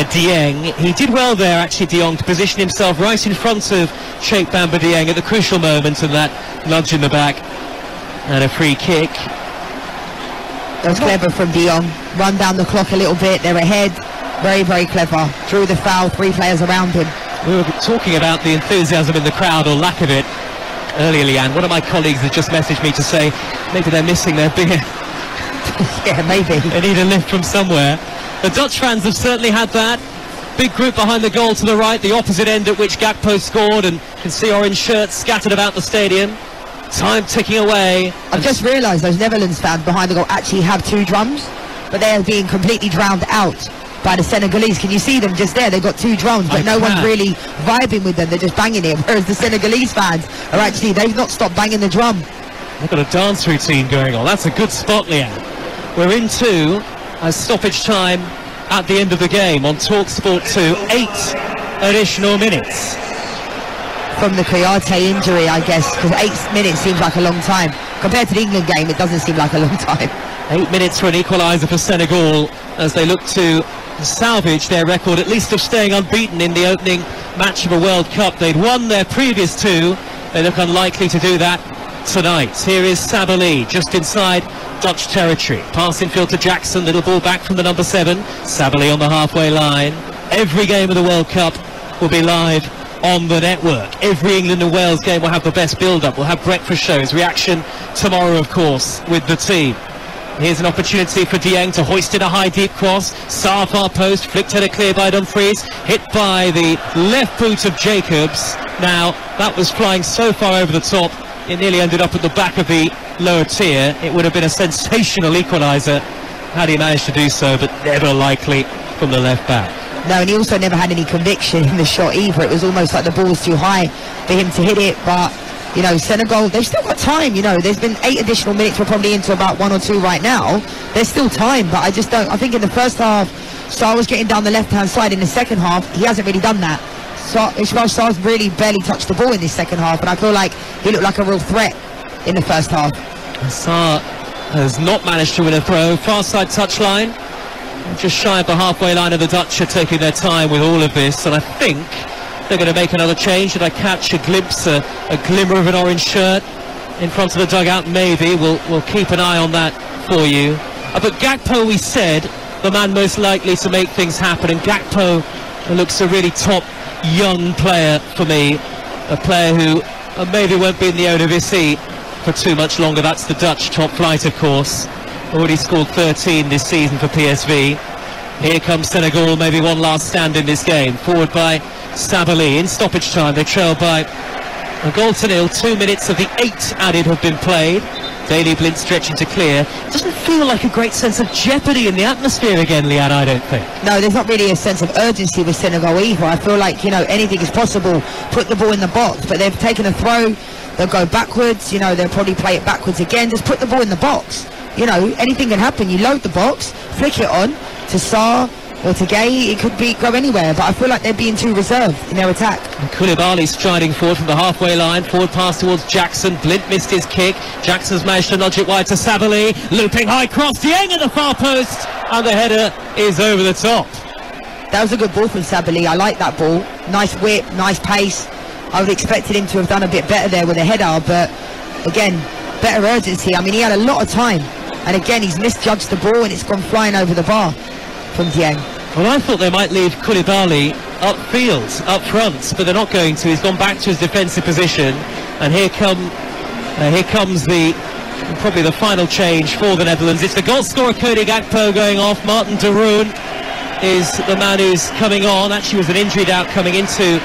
Dieng. He did well there, actually, De Jong, to position himself right in front of Cheikh Bamba Dieng at the crucial moment, and that nudge in the back. And a free kick. That was clever from De Jong. Run down the clock a little bit. They're ahead. Very, very clever. Drew the foul. 3 players around him. We were talking about the enthusiasm in the crowd, or lack of it, earlier, Leanne. One of my colleagues has just messaged me to say maybe they're missing their beer. Yeah, maybe. They need a lift from somewhere. The Dutch fans have certainly had that. Big group behind the goal to the right, the opposite end at which Gakpo scored, and you can see orange shirts scattered about the stadium. Time ticking away. I've just realised those Netherlands fans behind the goal actually have 2 drums, but they are being completely drowned out by the Senegalese. Can you see them just there? They've got 2 drums, but no one's really vibing with them. They're just banging it, whereas the Senegalese fans are actually, they've not stopped banging the drum. They've got a dance routine going on. That's a good spot, Leanne. We're into a stoppage time at the end of the game on Talksport 2. 8 additional minutes. From the Kouyaté injury, I guess, because 8 minutes seems like a long time. Compared to the England game, it doesn't seem like a long time. 8 minutes for an equaliser for Senegal as they look to salvage their record, at least of staying unbeaten in the opening match of a World Cup. They'd won their previous 2. They look unlikely to do that tonight. Here is Sabali, just inside Dutch territory. Pass infield to Jackson, little ball back from the number 7. Sabali on the halfway line. Every game of the World Cup will be live on the network. Every England and Wales game will have the best build-up. We'll have breakfast shows, reaction tomorrow, of course, with the team. Here's an opportunity for Dieng to hoist in a high deep cross. Sarr far post, flicked header clear by Dumfries, hit by the left boot of Jacobs. Now, that was flying so far over the top, it nearly ended up at the back of the lower tier. It would have been a sensational equaliser had he managed to do so, but never likely from the left back. No, and he also never had any conviction in the shot either. It was almost like the ball was too high for him to hit it. But, you know, Senegal, they've still got time, you know. There's been 8 additional minutes. We're probably into about 1 or 2 right now. There's still time, but I just don't. I think in the first half, Sarr was getting down the left-hand side. In the second half, he hasn't really done that. So Ismail Sarr's really barely touched the ball in this second half, and I feel like he looked like a real threat in the first half. Sarr has not managed to win a throw. Far side touchline. Just shy of the halfway line, of the Dutch are taking their time with all of this, and I think they're going to make another change. Did I catch a glimpse, a glimmer of an orange shirt in front of the dugout? Maybe. We'll keep an eye on that for you. But Gakpo, we said, the man most likely to make things happen, and Gakpo looks a really top young player for me, a player who maybe won't be in the Eredivisie for too much longer. That's the Dutch top flight, of course. Already scored 13 this season for PSV. Here comes Senegal, maybe one last stand in this game. Forward by Sabali. In stoppage time, they trail by a goal to nil. 2 minutes of the 8 added have been played. Daley Blind stretching to clear. Doesn't feel like a great sense of jeopardy in the atmosphere again, Leanne, I don't think. No, there's not really a sense of urgency with Senegal either. I feel like, you know, anything is possible. Put the ball in the box, but they've taken a throw. They'll go backwards, you know, they'll probably play it backwards again. Just put the ball in the box. You know, anything can happen. You load the box, flick it on to Sarr or to Gay. It could go anywhere, but I feel like they're being too reserved in their attack. And Koulibaly striding forward from the halfway line. Forward pass towards Jackson. Blind missed his kick. Jackson's managed to nudge it wide to Sabali. Looping high cross. Dieng at the far post. And the header is over the top. That was a good ball from Sabali. I like that ball. Nice whip, nice pace. I would have expected him to have done a bit better there with a header, but again, better urgency. I mean, he had a lot of time. And again, he's misjudged the ball and it's gone flying over the bar from Dieng. Well, I thought they might leave Koulibaly upfield, up front, but they're not going to. He's gone back to his defensive position, and here comes probably the final change for the Netherlands. It's the goal scorer Cody Gakpo going off. Martin de Roon is the man who's coming on. Actually was an injured out coming into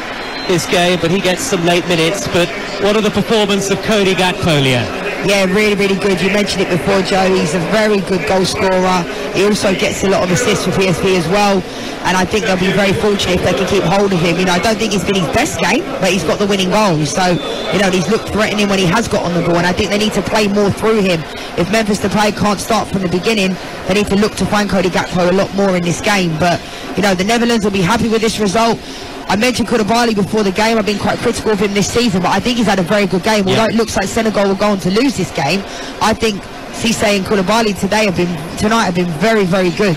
this game, but he gets some late minutes. But what are the performance of Cody Gakpo, Leanne? Yeah, really, really good. You mentioned it before, Joe. He's a very good goal scorer. He also gets a lot of assists for PSV as well. And I think they'll be very fortunate if they can keep hold of him. You know, I don't think it's been his best game, but he's got the winning goals. So, you know, he's looked threatening when he has got on the ball. And I think they need to play more through him. If Memphis Depay can't start from the beginning, they need to look to find Cody Gakpo a lot more in this game. But, you know, the Netherlands will be happy with this result. I mentioned Koulibaly before the game. I've been quite critical of him this season, but I think he's had a very good game. Although it looks like Senegal will go on to lose this game, I think Cissé and Koulibaly tonight have been very, very good.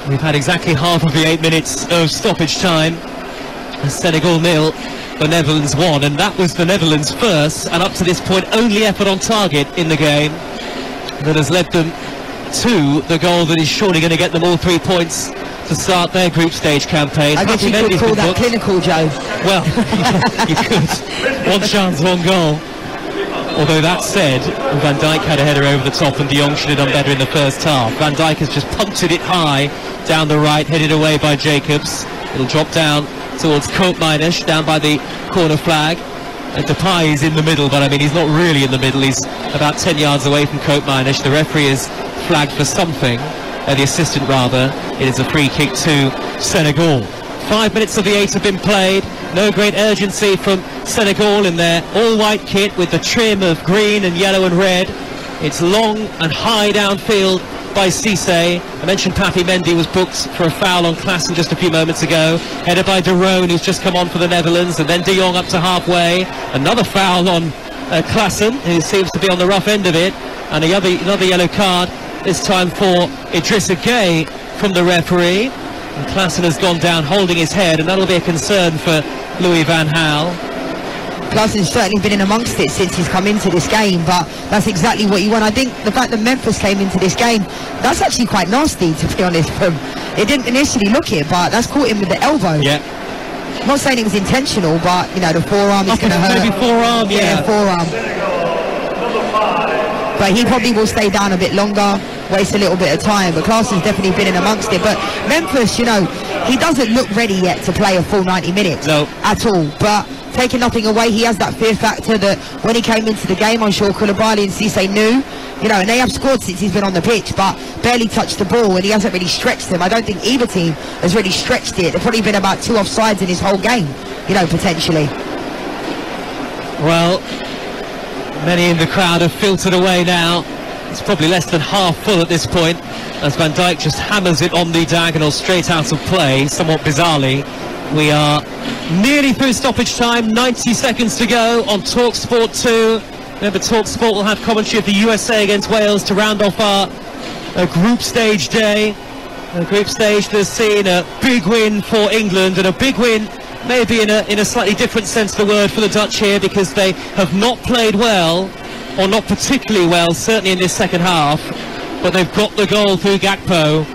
We've had exactly half of the 8 minutes of stoppage time. Senegal 0, the Netherlands 1, and that was the Netherlands' first, and up to this point, only effort on target in the game that has led them to the goal that is surely going to get them all 3 points to start their group stage campaign. I guess you could call that clinical, Joe. Well, you could. One chance, one goal. Although that said, Van Dijk had a header over the top and De Jong should have done better in the first half. Van Dijk has just punted it high down the right, headed away by Jacobs. It'll drop down towards Koopmeiners, down by the corner flag. And Depay is in the middle, but I mean, he's not really in the middle. He's about 10 yards away from Koopmeiners. The referee is flagged for something. The assistant rather. It is a free kick to Senegal. 5 minutes of the 8 have been played. No great urgency from Senegal in their all-white kit with the trim of green and yellow and red. It's long and high downfield by Cissé. I mentioned Papi Mendy was booked for a foul on Klaassen just a few moments ago. Headed by de Roon, who's just come on for the Netherlands, and then De Jong up to halfway. Another foul on Klaassen, who seems to be on the rough end of it, and another yellow card. This time for Idrissa Gueye from the referee. And Klaassen has gone down holding his head, and that'll be a concern for Louis van Gaal. Klaassen's certainly been in amongst it since he's come into this game, but that's exactly what you want. I think the fact that Memphis came into this game, that's actually quite nasty, to be honest. It didn't initially look it, but that's caught him with the elbow. Yeah. I'm not saying it was intentional, but, you know, the forearm is going to hurt. Maybe forearm, yeah. Forearm. But he probably will stay down a bit longer, waste a little bit of time. But Klaassen's definitely been in amongst it. But Memphis, you know, he doesn't look ready yet to play a full 90 minutes at all. But taking nothing away, he has that fear factor that when he came into the game, I'm sure Koulibaly and Cissé knew. You know, and they have scored since he's been on the pitch, but barely touched the ball, and he hasn't really stretched them. I don't think either team has really stretched it. There's probably been about 2 offsides in his whole game, you know, potentially. Well, many in the crowd have filtered away now. It's probably less than half full at this point, as Van Dijk just hammers it on the diagonal straight out of play, somewhat bizarrely. We are nearly through stoppage time, 90 seconds to go on Talksport 2. Remember, Talksport will have commentary of the USA against Wales to round off our group stage day. A group stage that's seen a big win for England, and a big win maybe in a slightly different sense of the word for the Dutch here, because they have not played well, or not particularly well, certainly in this second half, but they've got the goal through Gakpo,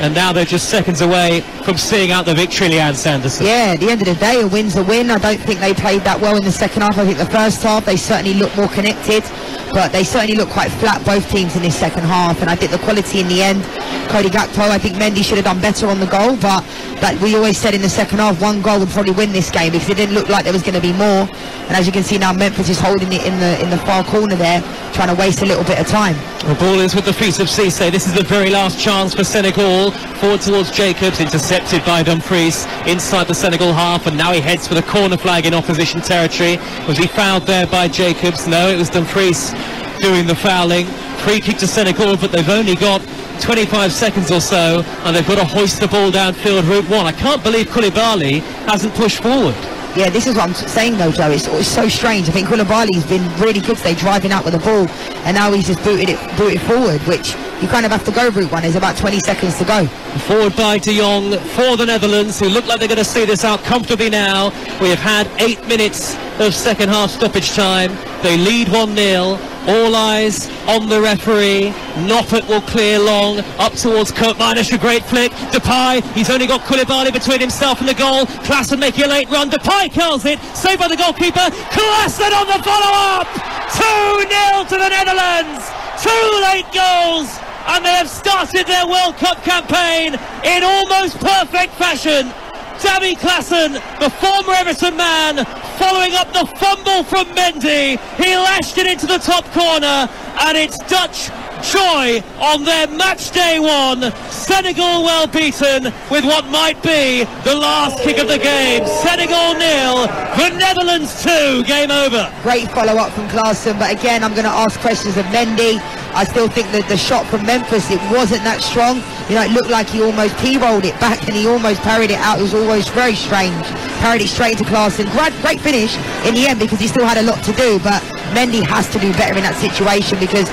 and now they're just seconds away from seeing out the victory, Leanne Sanderson. Yeah, at the end of the day, a win's a win. I don't think they played that well in the second half. I think the first half they certainly looked more connected. but they certainly looked quite flat, both teams, in this second half. And I think the quality in the end, Cody Gakpo, I think Mendy should have done better on the goal, but like we always said in the second half, one goal would probably win this game, because it didn't look like there was going to be more. And as you can see now, Memphis is holding it in the far corner there, trying to waste a little bit of time. The ball is with the feet of Cisse. This is the very last chance for Senegal. Forward towards Jacobs, intercepted by Dumfries inside the Senegal half, and now he heads for the corner flag in opposition territory. Was he fouled there by Jacobs? No, it was Dumfries doing the fouling. Free kick to Senegal, but they've only got 25 seconds or so, and they've got to hoist the ball downfield route one. I can't believe Koulibaly hasn't pushed forward. Yeah, this is what I'm saying though, Joe. It's so strange. I think Koulibaly's been really good today, driving out with the ball, and now he's just booted forward, which you kind of have to go route one. There's about 20 seconds to go. Forward by De Jong for the Netherlands, who look like they're going to see this out comfortably now. We have had 8 minutes of second half stoppage time. They lead 1-0. All eyes on the referee. Noppert will clear long up towards Koopmeiners. A great flick. Depay, he's only got Koulibaly between himself and the goal. Klaassen making a late run. Depay curls it, saved by the goalkeeper. Klaassen on the follow-up. 2-0 to the Netherlands. 2 late goals, and they have started their World Cup campaign in almost perfect fashion. Davy Klaassen, the former Everton man, following up the fumble from Mendy. He lashed it into the top corner, and it's Dutch joy on their match day one. Senegal well beaten with what might be the last kick of the game. Senegal 0, the Netherlands 2. Game over. Great follow-up from Klaassen, but again, I'm going to ask questions of Mendy. I still think that the shot from Memphis, it wasn't that strong. You know, it looked like he almost P-rolled it back, and he almost parried it out. It was always very strange. Parried it straight into Klaassen. Great finish in the end, because he still had a lot to do, but Mendy has to do better in that situation, because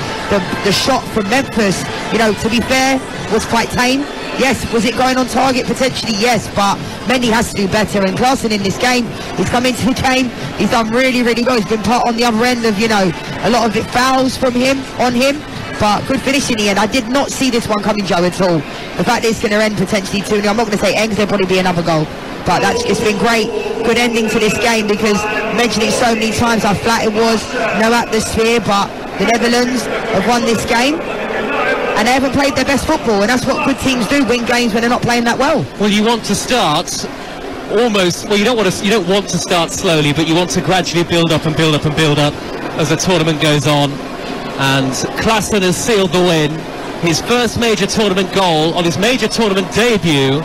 the shot from Memphis, you know, to be fair, was quite tame. Yes, was it going on target? Potentially, yes, but Mendy has to do better. And Klaassen in this game, he's come into the game, he's done really, really well. He's been part on the other end of, you know, a lot of it fouls from him, on him, but good finish in the end. I did not see this one coming, Joe, at all. The fact that it's going to end potentially 2-0, I'm not going to say end, there'll probably be another goal. But it's been great, good ending to this game, because mentioning it so many times how flat it was, no atmosphere, but the Netherlands have won this game, and they haven't played their best football, and that's what good teams do, win games when they're not playing that well. Well, you want to start almost, well, you don't want to start slowly, but you want to gradually build up and build up and build up as the tournament goes on. And Klaassen has sealed the win, his first major tournament goal on his major tournament debut.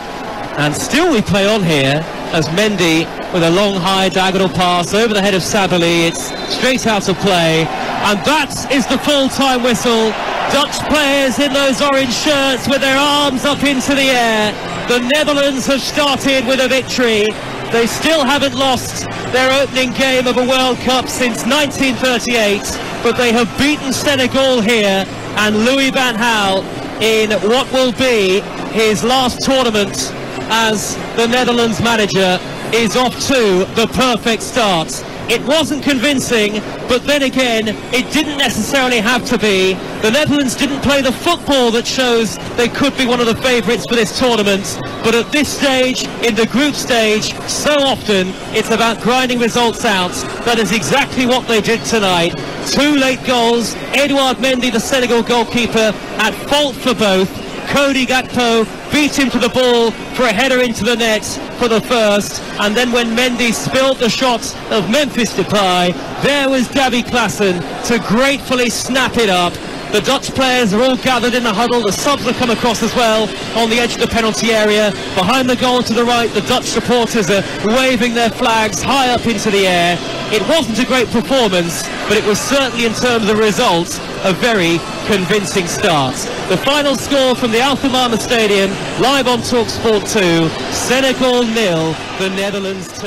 And still we play on here as Mendy with a long high diagonal pass over the head of Sabali. It's straight out of play, and that is the full-time whistle. Dutch players in those orange shirts with their arms up into the air. The Netherlands have started with a victory. They still haven't lost their opening game of a World Cup since 1938, but they have beaten Senegal here, and Louis van Gaal, in what will be his last tournament as the Netherlands manager, is off to the perfect start. It wasn't convincing, but then again, it didn't necessarily have to be. The Netherlands didn't play the football that shows they could be one of the favourites for this tournament, but at this stage, in the group stage, so often it's about grinding results out. That is exactly what they did tonight. 2 late goals, Edouard Mendy, the Senegal goalkeeper, at fault for both. Cody Gakpo beat him to the ball for a header into the net for the first, and then when Mendy spilled the shot of Memphis Depay, there was Davy Klaassen to gratefully snap it up. The Dutch players are all gathered in the huddle. The subs have come across as well on the edge of the penalty area. Behind the goal to the right, the Dutch supporters are waving their flags high up into the air. It wasn't a great performance, but it was certainly, in terms of results, a very convincing start. The final score from the Alpha Mama Stadium, live on Talksport 2, Senegal 0, the Netherlands 2.